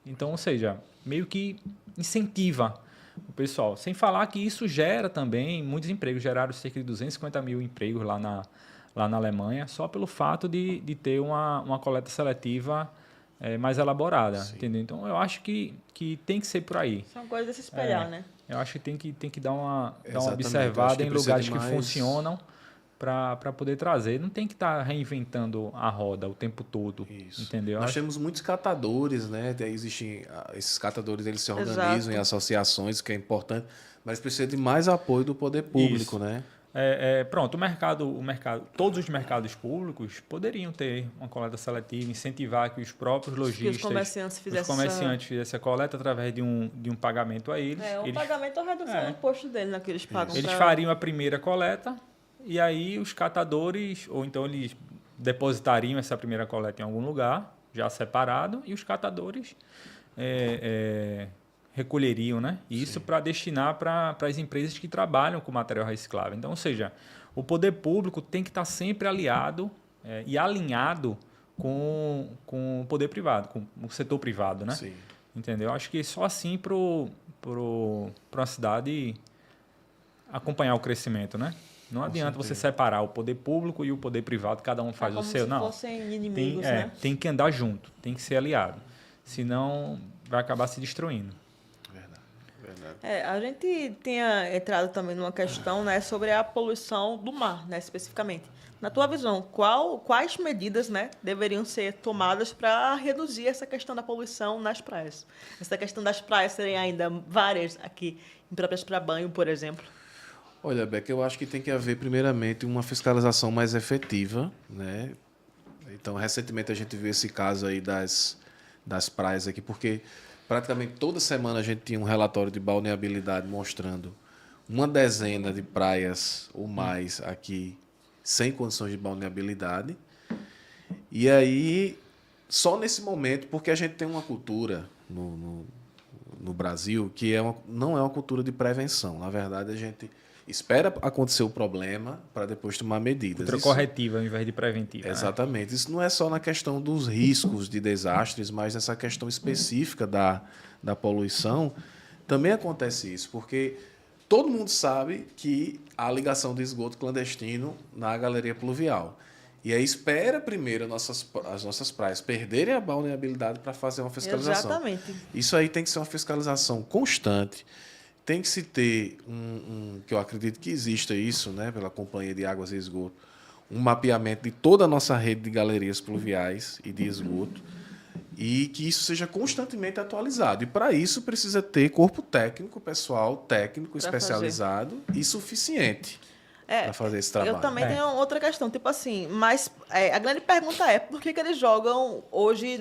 [SPEAKER 3] Então, ou seja, meio que incentiva o pessoal. Sem falar que isso gera também muitos empregos. Geraram cerca de 250 mil empregos lá na Alemanha, só pelo fato de ter uma coleta seletiva mais elaborada, entendeu? Então, eu acho que tem que ser por aí.
[SPEAKER 1] São coisas de se espelhar, né?
[SPEAKER 3] Eu acho que tem que dar uma
[SPEAKER 2] Exatamente.
[SPEAKER 3] observada em lugares que
[SPEAKER 2] mais...
[SPEAKER 3] funcionam para poder trazer. Não tem que estar reinventando a roda o tempo todo,
[SPEAKER 2] Isso.
[SPEAKER 3] entendeu?
[SPEAKER 2] Nós temos muitos catadores, né? Existem esses catadores, eles se organizam em associações, que é importante, mas precisa de mais apoio do poder público, né?
[SPEAKER 3] Pronto, o mercado, todos os mercados públicos poderiam ter uma coleta seletiva, incentivar que os próprios lojistas,
[SPEAKER 1] os comerciantes
[SPEAKER 3] fizessem a coleta através de um pagamento a eles.
[SPEAKER 1] O pagamento é a redução do imposto dele, né, que eles pagam.
[SPEAKER 3] Eles fariam a primeira coleta e aí os catadores, ou então eles depositariam essa primeira coleta em algum lugar, já separado, e os catadores recolheriam, né? Isso para destinar para as empresas que trabalham com material reciclável. Então, ou seja, o poder público tem que estar sempre aliado e alinhado com o poder privado, com o setor privado, né?
[SPEAKER 2] Sim.
[SPEAKER 3] Entendeu? Acho que só assim para uma cidade acompanhar o crescimento, né? Não adianta você separar o poder público e o poder privado, cada um faz o seu, não.
[SPEAKER 1] Como se fossem inimigos, né?
[SPEAKER 3] Tem que andar junto, tem que ser aliado. Senão vai acabar se destruindo.
[SPEAKER 1] A gente tinha entrado também numa questão, né, sobre a poluição do mar, né, especificamente. Na tua visão, quais medidas, né, deveriam ser tomadas para reduzir essa questão da poluição nas praias? Essa questão das praias serem ainda várias aqui, impróprias para banho, por exemplo.
[SPEAKER 2] Olha, Beca, eu acho que tem que haver, primeiramente, uma fiscalização mais efetiva, né? Então, recentemente a gente viu esse caso aí das praias aqui, porque praticamente toda semana a gente tinha um relatório de balneabilidade mostrando uma dezena de praias ou mais aqui sem condições de balneabilidade. E aí, só nesse momento, porque a gente tem uma cultura no Brasil que não é uma cultura de prevenção. Na verdade, a gente espera acontecer o problema para depois tomar medidas.
[SPEAKER 3] Outra corretiva ao invés de preventiva.
[SPEAKER 2] Exatamente. Né? Isso não é só na questão dos riscos de desastres, mas nessa questão específica da poluição. Também acontece isso, porque todo mundo sabe que há ligação de esgoto clandestino na galeria pluvial. E aí espera primeiro as nossas praias perderem a balneabilidade para fazer uma fiscalização.
[SPEAKER 1] Exatamente.
[SPEAKER 2] Isso aí tem que ser uma fiscalização constante. Tem que se ter que eu acredito que exista isso, né, pela Companhia de Águas e Esgoto, um mapeamento de toda a nossa rede de galerias pluviais e de esgoto, e que isso seja constantemente atualizado. E para isso precisa ter corpo técnico, pessoal técnico especializado e suficiente para fazer esse trabalho.
[SPEAKER 1] Eu também tenho outra questão, tipo assim, mas a grande pergunta é por que eles jogam hoje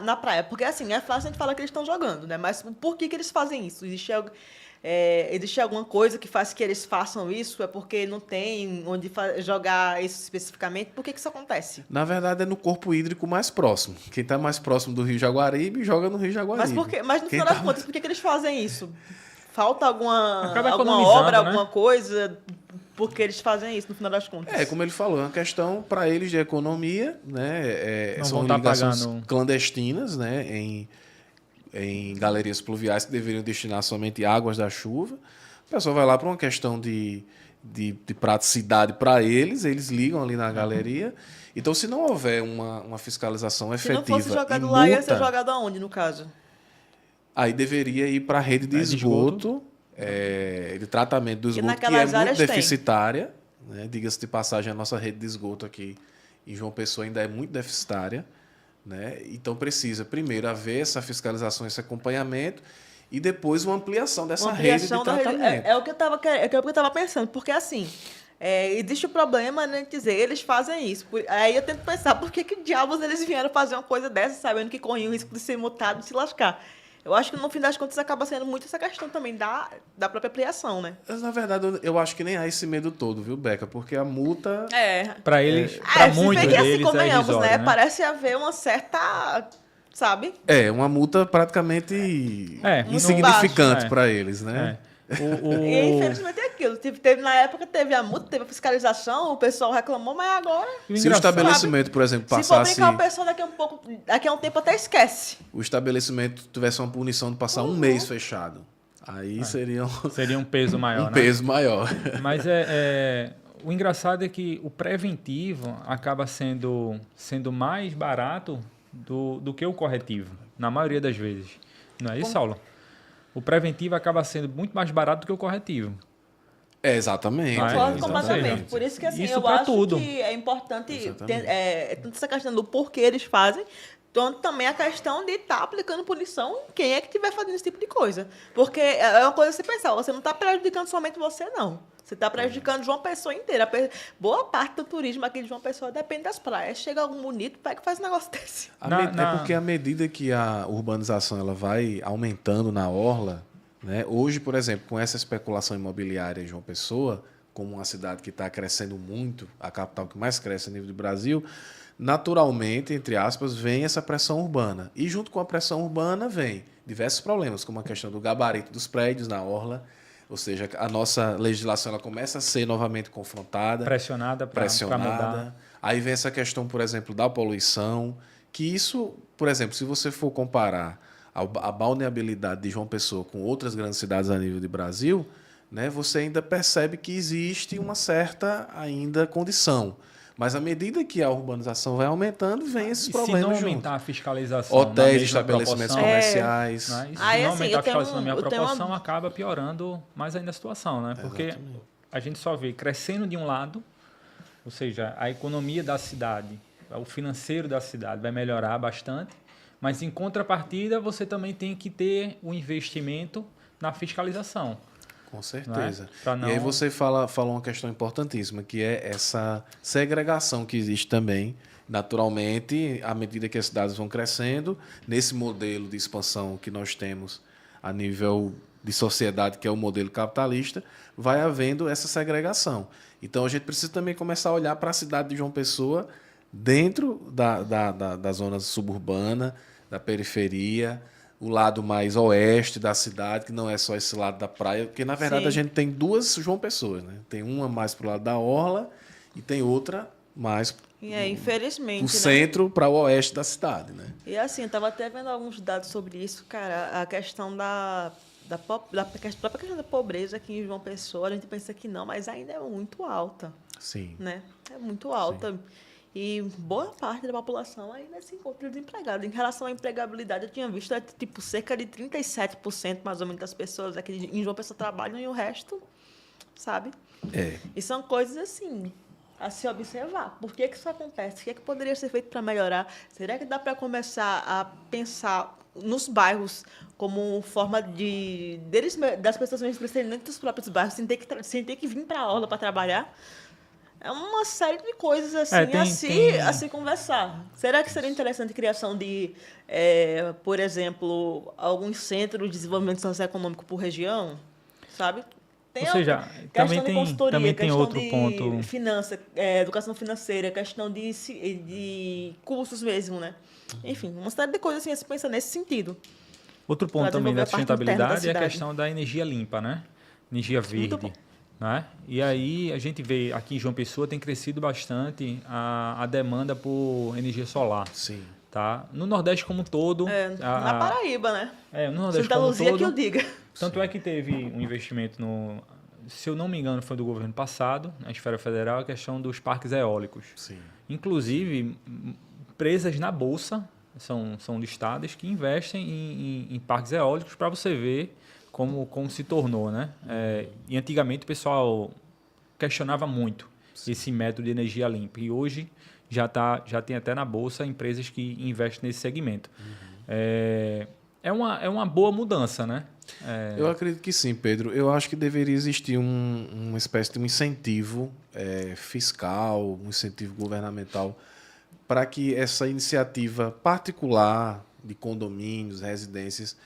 [SPEAKER 1] na praia? Porque assim, é fácil a gente falar que eles estão jogando, né? Mas por que eles fazem isso? Existe alguma coisa que faz que eles façam isso? É porque não tem onde jogar isso especificamente? Por que isso acontece?
[SPEAKER 2] Na verdade, é no corpo hídrico mais próximo. Quem está mais próximo do Rio Jaguaribe, joga no Rio Jaguaribe.
[SPEAKER 1] Mas no final das contas, por que eles fazem isso? Falta alguma
[SPEAKER 3] né?
[SPEAKER 1] obra, alguma coisa? Porque eles fazem isso, no final das contas.
[SPEAKER 2] Como ele falou, é uma questão para eles de economia, né?
[SPEAKER 3] São
[SPEAKER 2] ligações clandestinas, né? Em galerias pluviais que deveriam destinar somente águas da chuva. O pessoal vai lá para uma questão de praticidade para eles ligam ali na galeria. Então, se não houver uma fiscalização efetiva.
[SPEAKER 1] Se não fosse jogado lá, ia ser jogado aonde, no caso?
[SPEAKER 2] Aí deveria ir para a rede de esgoto, de tratamento do esgoto, que é muito deficitária. Né? Diga-se de passagem, a nossa rede de esgoto aqui em João Pessoa ainda é muito deficitária. Né? Então precisa primeiro haver essa fiscalização, esse acompanhamento e depois uma ampliação dessa rede de tratamento.
[SPEAKER 1] É o que eu estava pensando, porque assim, existe o problema, né, de dizer, eles fazem isso. Aí eu tento pensar, por que diabos eles vieram fazer uma coisa dessa, sabendo que corriam o risco de ser multado e se lascar? Eu acho que no fim das contas acaba sendo muito essa questão também da própria ampliação, né?
[SPEAKER 2] Mas, na verdade, eu acho que nem há esse medo todo, viu, Beca? Porque a multa...
[SPEAKER 3] Para eles, para muitos deles,
[SPEAKER 1] convenhamos, né? Parece haver uma certa... Sabe?
[SPEAKER 2] Uma multa praticamente insignificante para eles, né?
[SPEAKER 1] E infelizmente é aquilo. Na época teve a multa, teve a fiscalização, o pessoal reclamou, mas agora.
[SPEAKER 2] Se o estabelecimento, por exemplo,
[SPEAKER 1] Se for
[SPEAKER 2] passasse...
[SPEAKER 1] brincar, o pessoal daqui a um tempo até esquece.
[SPEAKER 2] O estabelecimento tivesse uma punição de passar um mês fechado. Aí seria
[SPEAKER 3] um peso maior,
[SPEAKER 2] um peso maior.
[SPEAKER 3] Mas o engraçado é que o preventivo acaba sendo mais barato do que o corretivo, na maioria das vezes. Não é isso, Saulo? O preventivo acaba sendo muito mais barato do que o corretivo.
[SPEAKER 2] Exatamente.
[SPEAKER 1] Concordo completamente. Por isso que assim, eu acho
[SPEAKER 3] tudo.
[SPEAKER 1] que é importante tanto essa questão do porquê eles fazem, tanto também a questão de estar aplicando punição em quem é que estiver fazendo esse tipo de coisa. Porque é uma coisa você pensar, você não está prejudicando somente você, não. Você está prejudicando João Pessoa inteira. Boa parte do turismo aqui de João Pessoa depende das praias. Chega algum bonito, pega e faz um negócio desse.
[SPEAKER 2] É porque à medida que a urbanização ela vai aumentando na orla, né? Hoje, por exemplo, com essa especulação imobiliária em João Pessoa, como uma cidade que está crescendo muito, a capital que mais cresce a nível do Brasil, naturalmente, entre aspas, vem essa pressão urbana. E junto com a pressão urbana vem diversos problemas, como a questão do gabarito dos prédios na orla, ou seja, a nossa legislação ela começa a ser novamente confrontada.
[SPEAKER 3] Pressionada para mudar.
[SPEAKER 2] Aí vem essa questão, por exemplo, da poluição, que isso, por exemplo, se você for comparar a balneabilidade de João Pessoa com outras grandes cidades a nível de Brasil, né, você ainda percebe que existe uma certa ainda condição. Mas à medida que a urbanização vai aumentando, vem esses problemas juntos.
[SPEAKER 3] Se não aumentar a fiscalização
[SPEAKER 2] hotéis, estabelecimentos comerciais.
[SPEAKER 3] Se não aumentar a fiscalização na mesma proporção, acaba piorando mais ainda a situação, né? Porque a gente só vê crescendo de um lado, ou seja, a economia da cidade, o financeiro da cidade vai melhorar bastante, mas em contrapartida você também tem que ter o investimento na fiscalização.
[SPEAKER 2] Com certeza.
[SPEAKER 3] Não...
[SPEAKER 2] E aí você falou uma questão importantíssima, que é essa segregação que existe também, naturalmente, à medida que as cidades vão crescendo, nesse modelo de expansão que nós temos a nível de sociedade, que é o modelo capitalista, vai havendo essa segregação. Então, a gente precisa também começar a olhar para a cidade de João Pessoa dentro da zona suburbana, da periferia, o lado mais oeste da cidade, que não é só esse lado da praia, porque, na verdade, a gente tem duas João Pessoas, né? Tem uma mais para o lado da orla e tem outra mais
[SPEAKER 1] infelizmente,
[SPEAKER 2] do centro para o oeste da cidade, né?
[SPEAKER 1] E assim, eu estava até vendo alguns dados sobre isso, cara, a questão da própria questão da pobreza aqui em João Pessoa, a gente pensa que não, mas ainda é muito alta.
[SPEAKER 2] Sim.
[SPEAKER 1] Né? É muito alta. Sim. E boa parte da população ainda se encontra desempregada. Em relação à empregabilidade, eu tinha visto tipo cerca de 37% mais ou menos das pessoas aqui em João Pessoa trabalham e o resto, sabe? E são coisas assim a se observar. Por que isso acontece? O que poderia ser feito para melhorar? Será que dá para começar a pensar nos bairros como forma das pessoas mesmo crescerem dentro dos próprios bairros sem ter que vir para a orla para trabalhar? É uma série de coisas assim a se conversar. Será que seria interessante a criação de, por exemplo, alguns centros de desenvolvimento socioeconômico por região? Sabe?
[SPEAKER 3] Ou seja, também tem outro ponto.
[SPEAKER 1] Finança, educação financeira, questão de cursos mesmo, né? Enfim, uma série de coisas assim a se pensar nesse sentido.
[SPEAKER 3] Outro ponto também da sustentabilidade é a questão da energia limpa, né? Energia verde. Né? E aí a gente vê aqui em João Pessoa tem crescido bastante a demanda por energia solar.
[SPEAKER 2] Sim.
[SPEAKER 3] Tá? No Nordeste como um todo.
[SPEAKER 1] Na Paraíba, né?
[SPEAKER 3] No Nordeste
[SPEAKER 1] Santa
[SPEAKER 3] como um
[SPEAKER 1] Luzia
[SPEAKER 3] todo.
[SPEAKER 1] que eu diga.
[SPEAKER 3] Tanto é que teve um investimento se eu não me engano, foi do governo passado, na esfera federal, a questão dos parques eólicos.
[SPEAKER 2] Sim.
[SPEAKER 3] Inclusive, empresas na Bolsa são listadas que investem em parques eólicos para você ver como se tornou, né? E antigamente o pessoal questionava muito esse método de energia limpa. E hoje já tem até na Bolsa empresas que investem nesse segmento. É uma boa mudança, né?
[SPEAKER 2] Eu acredito que sim, Pedro. Eu acho que deveria existir uma espécie de um incentivo fiscal, um incentivo governamental para que essa iniciativa particular de condomínios, residências,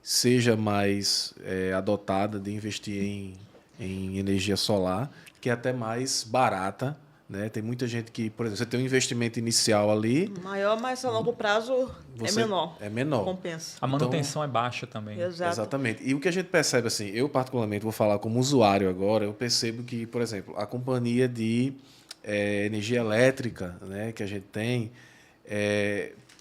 [SPEAKER 2] seja mais adotada de investir em energia solar, que é até mais barata, né? Tem muita gente que, por exemplo, você tem um investimento inicial ali,
[SPEAKER 1] Maior, mas a longo prazo é menor.
[SPEAKER 2] É menor.
[SPEAKER 1] Compensa.
[SPEAKER 3] A manutenção é baixa também.
[SPEAKER 1] Exato.
[SPEAKER 2] Exatamente. E o que a gente percebe, assim, eu particularmente vou falar como usuário agora, eu percebo que, por exemplo, a companhia de energia elétrica, né, que a gente tem,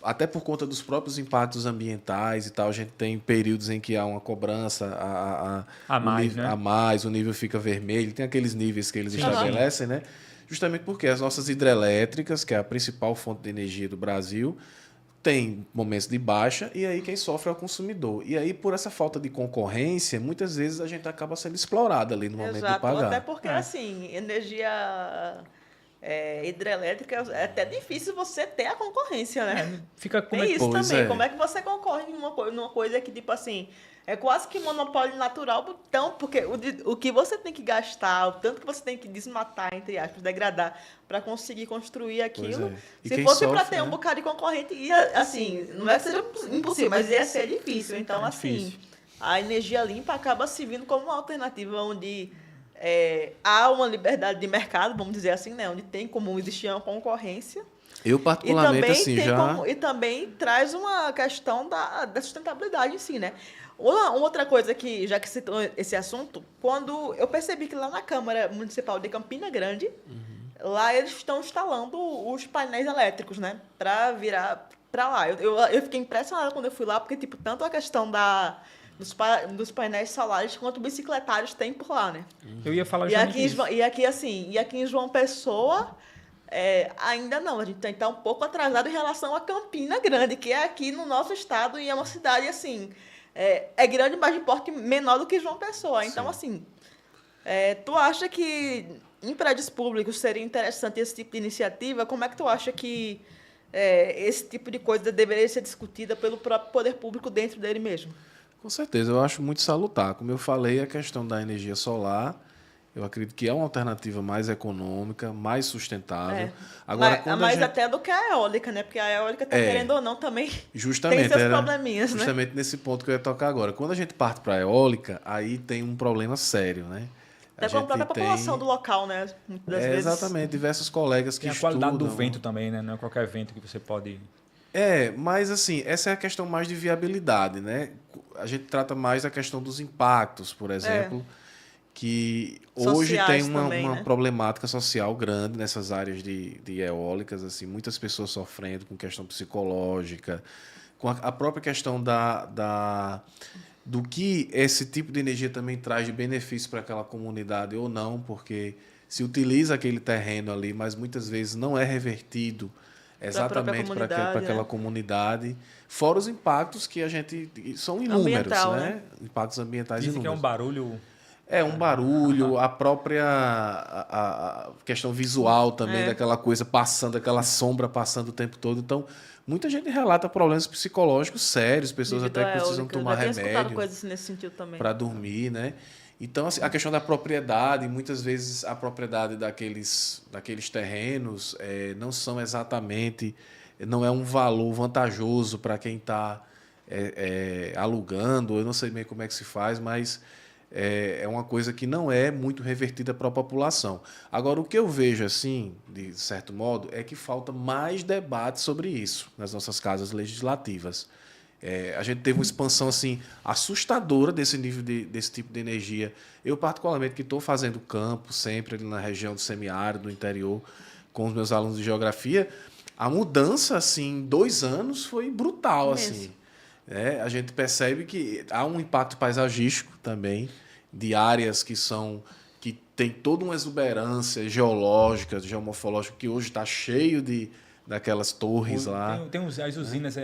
[SPEAKER 2] até por conta dos próprios impactos ambientais e tal, a gente tem períodos em que há uma cobrança
[SPEAKER 3] A mais, né?
[SPEAKER 2] a mais, o nível fica vermelho, tem aqueles níveis que eles estabelecem, né? Justamente porque as nossas hidrelétricas, que é a principal fonte de energia do Brasil, tem momentos de baixa e aí quem sofre é o consumidor. E aí, por essa falta de concorrência, muitas vezes a gente acaba sendo explorado ali no momento de
[SPEAKER 1] Exato.
[SPEAKER 2] pagar.
[SPEAKER 1] Até porque, assim, energia hidrelétrica é até difícil você ter a concorrência, né?
[SPEAKER 3] Fica como
[SPEAKER 1] Tem isso
[SPEAKER 2] Pois
[SPEAKER 1] também.
[SPEAKER 2] é.
[SPEAKER 1] Como é que você concorre numa coisa que, tipo assim, é quase que monopólio natural, então, porque o que você tem que gastar, o tanto que você tem que desmatar, entre aspas, degradar, para conseguir construir aquilo.
[SPEAKER 2] é. E
[SPEAKER 1] Se
[SPEAKER 2] quem
[SPEAKER 1] fosse para
[SPEAKER 2] sofre,
[SPEAKER 1] ter um
[SPEAKER 2] né?
[SPEAKER 1] bocado de concorrente, ia, assim, não é que seja impossível, mas ia ser difícil. Então, assim,
[SPEAKER 3] difícil.
[SPEAKER 1] a energia limpa acaba se vindo como uma alternativa onde há uma liberdade de mercado, vamos dizer assim, né? Onde tem como existir uma concorrência.
[SPEAKER 2] Eu,
[SPEAKER 1] E
[SPEAKER 2] particularmente,
[SPEAKER 1] também,
[SPEAKER 2] assim, já...
[SPEAKER 1] e também traz uma questão da sustentabilidade em si, né? Uma outra coisa que, já que citou esse assunto, quando eu percebi que lá na Câmara Municipal de Campina Grande, lá eles estão instalando os painéis elétricos, né? Para virar para lá. Eu fiquei impressionada quando eu fui lá, porque, tipo, tanto a questão dos painéis solares quanto bicicletários tem por lá, né?
[SPEAKER 3] Eu ia falar
[SPEAKER 1] E
[SPEAKER 3] justamente
[SPEAKER 1] aqui,
[SPEAKER 3] isso.
[SPEAKER 1] e aqui em João Pessoa, ainda não. A gente está um pouco atrasado em relação a Campina Grande, que é aqui no nosso estado e é uma cidade, assim, é grande, mas de porte menor do que João Pessoa. Então, assim, tu acha que em prédios públicos seria interessante esse tipo de iniciativa? Como é que tu acha que esse tipo de coisa deveria ser discutida pelo próprio poder público dentro dele mesmo?
[SPEAKER 2] Com certeza, eu acho muito salutar. Como eu falei, a questão da energia solar, eu acredito que é uma alternativa mais econômica, mais sustentável. Agora, quando a
[SPEAKER 1] mais
[SPEAKER 2] gente...
[SPEAKER 1] até do que a eólica, né? Porque a eólica, querendo ou não, também
[SPEAKER 2] Justamente,
[SPEAKER 1] tem seus
[SPEAKER 2] era
[SPEAKER 1] probleminhas, né?
[SPEAKER 2] justamente nesse ponto que eu ia tocar agora. Quando a gente parte para a eólica, aí tem um problema sério, né?
[SPEAKER 1] Até com a própria população do local, né? Muitas das vezes.
[SPEAKER 2] Exatamente, diversos colegas que
[SPEAKER 3] Tem a qualidade do
[SPEAKER 2] estudam.
[SPEAKER 3] vento também, né? Não é qualquer vento que você pode...
[SPEAKER 2] Mas assim, essa é a questão mais de viabilidade, né? A gente trata mais da questão dos impactos, por exemplo, que hoje
[SPEAKER 1] Sociais
[SPEAKER 2] tem
[SPEAKER 1] também,
[SPEAKER 2] uma
[SPEAKER 1] né?
[SPEAKER 2] problemática social grande nessas áreas de eólicas, assim, muitas pessoas sofrendo com questão psicológica, com a própria questão do que esse tipo de energia também traz de benefício para aquela comunidade ou não, porque se utiliza aquele terreno ali, mas muitas vezes não é revertido exatamente para aquela comunidade, fora os impactos que a gente... São inúmeros,
[SPEAKER 1] Ambiental,
[SPEAKER 2] né? Impactos ambientais
[SPEAKER 3] Dizem que é um
[SPEAKER 2] inúmeros.
[SPEAKER 3] barulho...
[SPEAKER 2] Um barulho, a própria a questão visual também, daquela coisa passando, aquela sombra passando o tempo todo. Então, muita gente relata problemas psicológicos sérios, pessoas
[SPEAKER 1] Devido
[SPEAKER 2] até
[SPEAKER 1] à
[SPEAKER 2] que precisam
[SPEAKER 1] eólica.
[SPEAKER 2] tomar
[SPEAKER 1] Já tenho escutado
[SPEAKER 2] remédio
[SPEAKER 1] coisas nesse sentido também.
[SPEAKER 2] para dormir, né? Então, assim, a questão da propriedade, muitas vezes a propriedade daqueles terrenos não são exatamente, não é um valor vantajoso para quem está alugando, eu não sei bem como é que se faz, mas é uma coisa que não é muito revertida para a população. Agora, o que eu vejo, assim, de certo modo, é que falta mais debate sobre isso nas nossas casas legislativas. A gente teve uma expansão assim assustadora desse nível desse tipo de energia. Eu, particularmente, que estou fazendo campo sempre ali na região do semiárido, do interior, com os meus alunos de geografia, a mudança assim, em 2 anos foi brutal. Assim. A gente percebe que há um impacto paisagístico também, de áreas que tem toda uma exuberância geológica, geomorfológica, que hoje está cheio daquelas torres lá.
[SPEAKER 3] Tem as usinas...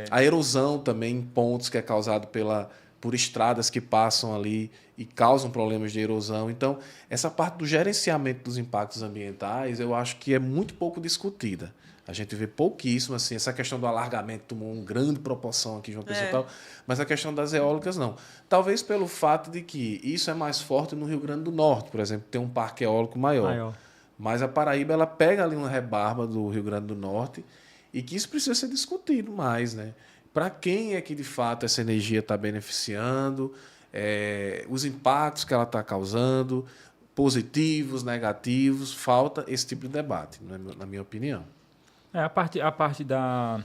[SPEAKER 2] A erosão também em pontos que é causado por estradas que passam ali e causam problemas de erosão. Então, essa parte do gerenciamento dos impactos ambientais, eu acho que é muito pouco discutida. A gente vê pouquíssimo, assim, essa questão do alargamento tomou uma grande proporção aqui em João Pessoa e tal, mas a questão das eólicas não. Talvez pelo fato de que isso é mais forte no Rio Grande do Norte, por exemplo, tem um parque eólico maior. Mas a Paraíba, ela pega ali uma rebarba do Rio Grande do Norte e que isso precisa ser discutido mais, né? Para quem é que, de fato, essa energia está beneficiando, os impactos que ela está causando, positivos, negativos, falta esse tipo de debate, na minha opinião.
[SPEAKER 3] A parte da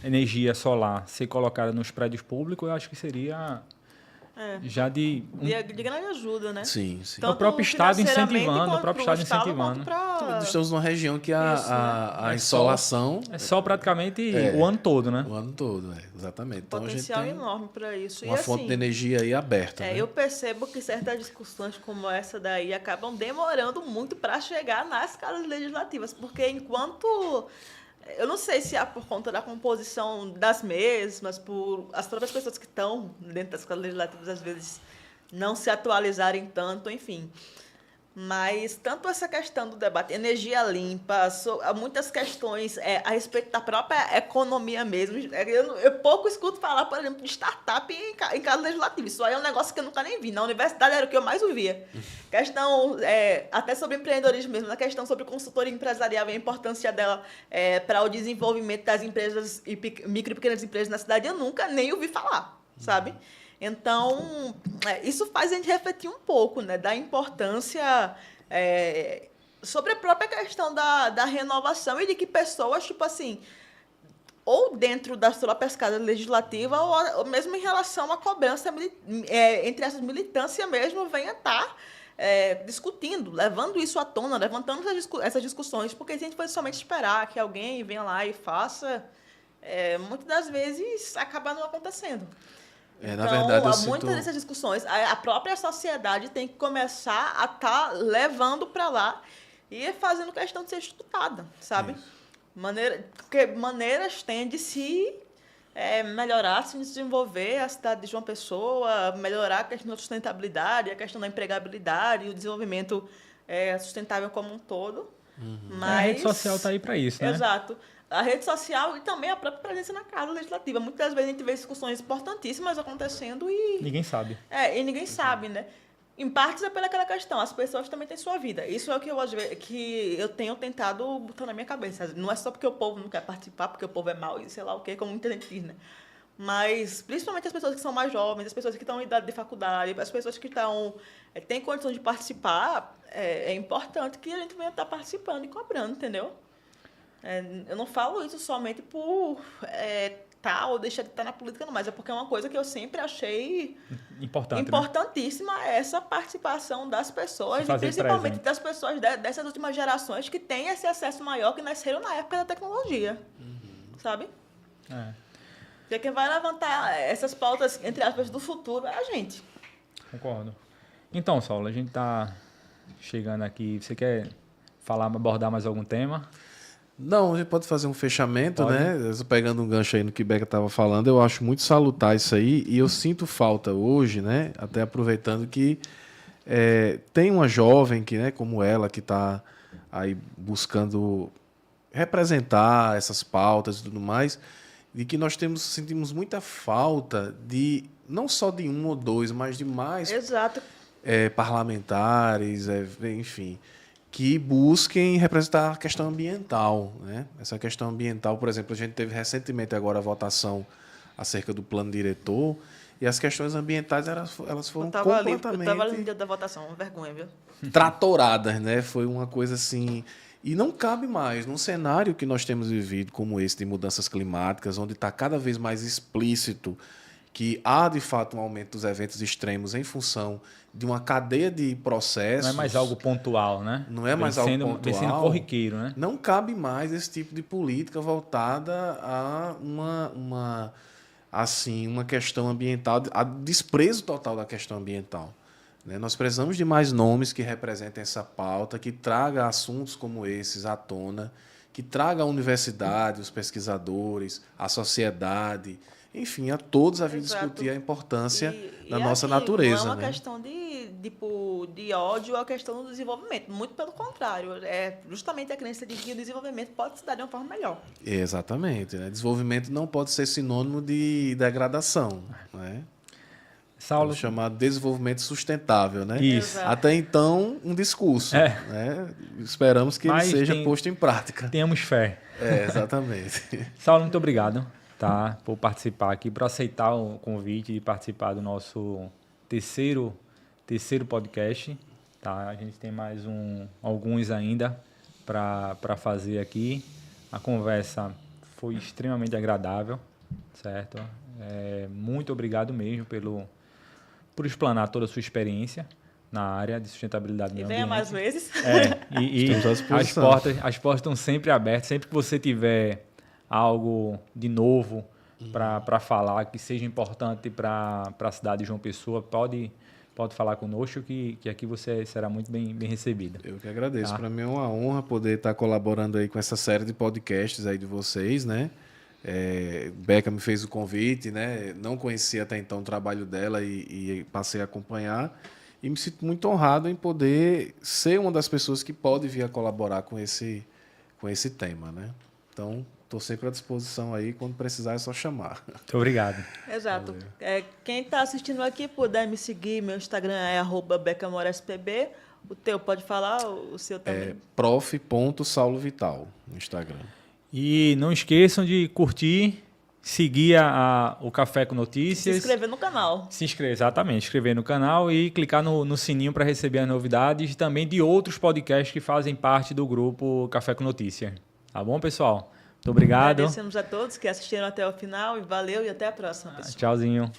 [SPEAKER 3] energia solar ser colocada nos prédios públicos, eu acho que seria já de
[SPEAKER 1] De grande ajuda, né?
[SPEAKER 2] Sim, sim.
[SPEAKER 1] Tanto
[SPEAKER 3] o próprio Estado
[SPEAKER 1] financeiramente
[SPEAKER 3] incentivando,
[SPEAKER 1] quanto
[SPEAKER 3] o próprio
[SPEAKER 1] pro
[SPEAKER 3] Estado incentivando.
[SPEAKER 1] quanto pra-
[SPEAKER 2] Estamos numa região que
[SPEAKER 1] Isso,
[SPEAKER 2] a
[SPEAKER 3] É
[SPEAKER 2] insolação
[SPEAKER 3] É só praticamente o ano todo, né?
[SPEAKER 2] o ano todo, exatamente. Então
[SPEAKER 1] Potencial
[SPEAKER 2] a gente tem
[SPEAKER 1] enorme para isso.
[SPEAKER 2] uma
[SPEAKER 1] E
[SPEAKER 2] fonte
[SPEAKER 1] assim,
[SPEAKER 2] de energia aí aberta. Né?
[SPEAKER 1] eu percebo que certas discussões como essa daí acabam demorando muito para chegar nas casas legislativas, porque enquanto eu não sei se é por conta da composição das mesmas, por as próprias pessoas que estão dentro das casas legislativas às vezes não se atualizarem tanto, enfim. Mas tanto essa questão do debate energia limpa, há muitas questões a respeito da própria economia mesmo. Eu pouco escuto falar, por exemplo, de startup em casa legislativa. Isso aí é um negócio que eu nunca nem vi. Na universidade era o que eu mais ouvia. Questão, até sobre empreendedorismo mesmo, na questão sobre consultoria empresarial e a importância dela para o desenvolvimento das empresas e micro e pequenas empresas na cidade, eu nunca nem ouvi falar, sabe? Então, isso faz a gente refletir um pouco, né, da importância sobre a própria questão da renovação e de que pessoas, tipo assim, ou dentro das próprias casas legislativas, ou mesmo em relação à cobrança entre essas militâncias mesmo, venha estar discutindo, levando isso à tona, levantando essas discussões, porque se a gente fosse somente esperar que alguém venha lá e faça, muitas das vezes acaba não acontecendo.
[SPEAKER 2] Na verdade, eu
[SPEAKER 1] muitas dessas discussões, a própria sociedade tem que começar a estar levando para lá e fazendo questão de ser escutada, sabe? Porque maneiras têm de se melhorar, se desenvolver a cidade de João Pessoa, melhorar a questão da sustentabilidade, a questão da empregabilidade, o desenvolvimento sustentável como um todo. Mas,
[SPEAKER 3] A rede social está aí para isso, né?
[SPEAKER 1] Exato. A rede social e também a própria presença na casa legislativa. Muitas vezes a gente vê discussões importantíssimas acontecendo e...
[SPEAKER 3] Ninguém sabe.
[SPEAKER 1] E ninguém sabe, né? Em partes é pelaquela questão, as pessoas também têm sua vida. Isso é o que eu tenho tentado botar na minha cabeça. Não é só porque o povo não quer participar, porque o povo é mau e sei lá o quê, como muita gente diz, né? Mas, principalmente as pessoas que são mais jovens, as pessoas que estão em idade de faculdade, as pessoas que têm condição de participar, é importante que a gente venha estar participando e cobrando, entendeu? Eu não falo isso somente por ou deixar de estar na política, não, mas é porque é uma coisa que eu sempre achei importantíssima, né? Essa participação das pessoas, e principalmente presente das pessoas dessas últimas gerações que têm esse acesso maior, que nasceram na época da tecnologia, sabe? Porque quem vai levantar essas pautas, entre aspas, do futuro é a gente.
[SPEAKER 3] Concordo. Então, Saulo, a gente está chegando aqui. Você quer abordar mais algum tema?
[SPEAKER 2] Não, a gente pode fazer um fechamento, né? Pegando um gancho aí no que Beca estava falando, eu acho muito salutar isso aí e eu sinto falta hoje, né? Até aproveitando que tem uma jovem que, né, como ela, que está aí buscando representar essas pautas e tudo mais, e que nós sentimos muita falta de não só de um ou dois, mas de mais parlamentares, enfim, que busquem representar a questão ambiental, né? Essa questão ambiental, por exemplo, a gente teve recentemente agora a votação acerca do plano diretor e as questões ambientais elas foram completamente...
[SPEAKER 1] Eu estava ali no dia da votação, uma vergonha, viu?
[SPEAKER 2] Tratoradas, né? Foi uma coisa assim... E não cabe mais, num cenário que nós temos vivido como esse de mudanças climáticas, onde está cada vez mais explícito que há, de fato, um aumento dos eventos extremos em função de uma cadeia de processos...
[SPEAKER 3] Não é mais algo pontual, né?
[SPEAKER 2] Não é mais algo pontual.
[SPEAKER 3] Vem sendo corriqueiro, né?
[SPEAKER 2] Não cabe mais esse tipo de política voltada a uma questão ambiental, a desprezo total da questão ambiental. Nós precisamos de mais nomes que representem essa pauta, que traga assuntos como esses à tona, que traga a universidade, os pesquisadores, a sociedade... Enfim, a todos a vir discutir a importância da nossa natureza.
[SPEAKER 1] Não é uma questão de ódio à questão do desenvolvimento. Muito pelo contrário. É justamente a crença de que o desenvolvimento pode se dar de uma forma melhor.
[SPEAKER 2] Exatamente. Né? Desenvolvimento não pode ser sinônimo de degradação. Né?
[SPEAKER 3] Saulo,
[SPEAKER 2] chamado desenvolvimento sustentável. Né?
[SPEAKER 3] Isso.
[SPEAKER 2] Até então, um discurso. Né? Esperamos que ele seja posto em prática.
[SPEAKER 3] Tenhamos fé.
[SPEAKER 2] Exatamente.
[SPEAKER 3] Saulo, muito obrigado. Por participar aqui, por aceitar o convite de participar do nosso terceiro podcast. tá? A gente tem mais alguns ainda para fazer aqui. A conversa foi extremamente agradável, certo? Muito obrigado mesmo por explanar toda a sua experiência na área de sustentabilidade do
[SPEAKER 1] E
[SPEAKER 3] meio
[SPEAKER 1] venha
[SPEAKER 3] ambiente.
[SPEAKER 1] mais vezes.
[SPEAKER 3] E
[SPEAKER 2] Estamos à disposição.
[SPEAKER 3] as portas estão sempre abertas. Sempre que você tiver algo de novo para falar, que seja importante para a cidade de João Pessoa, pode falar conosco que aqui você será muito bem recebida.
[SPEAKER 2] Eu que agradeço.
[SPEAKER 3] Tá.
[SPEAKER 2] Para mim é uma honra poder estar colaborando aí com essa série de podcasts aí de vocês, né? Beca me fez o convite, né? Não conhecia até então o trabalho dela e passei a acompanhar. E me sinto muito honrado em poder ser uma das pessoas que pode vir a colaborar com esse tema, né? Então, estou sempre à disposição aí. Quando precisar, é só chamar.
[SPEAKER 3] Muito obrigado.
[SPEAKER 1] Exato. Quem está assistindo aqui puder me seguir, meu Instagram é @becamorespb. O teu pode falar, o seu também.
[SPEAKER 2] prof.saulovital no Instagram.
[SPEAKER 3] E não esqueçam de curtir, seguir o Café com
[SPEAKER 1] Se
[SPEAKER 3] Notícias.
[SPEAKER 1] inscrever no canal.
[SPEAKER 3] Se inscrever, exatamente. Inscrever no canal e clicar no sininho para receber as novidades e também de outros podcasts que fazem parte do grupo Café com Notícias. Tá bom, pessoal? Muito obrigado.
[SPEAKER 1] Agradecemos a todos que assistiram até o final e valeu e até a próxima, pessoal.
[SPEAKER 3] Tchauzinho.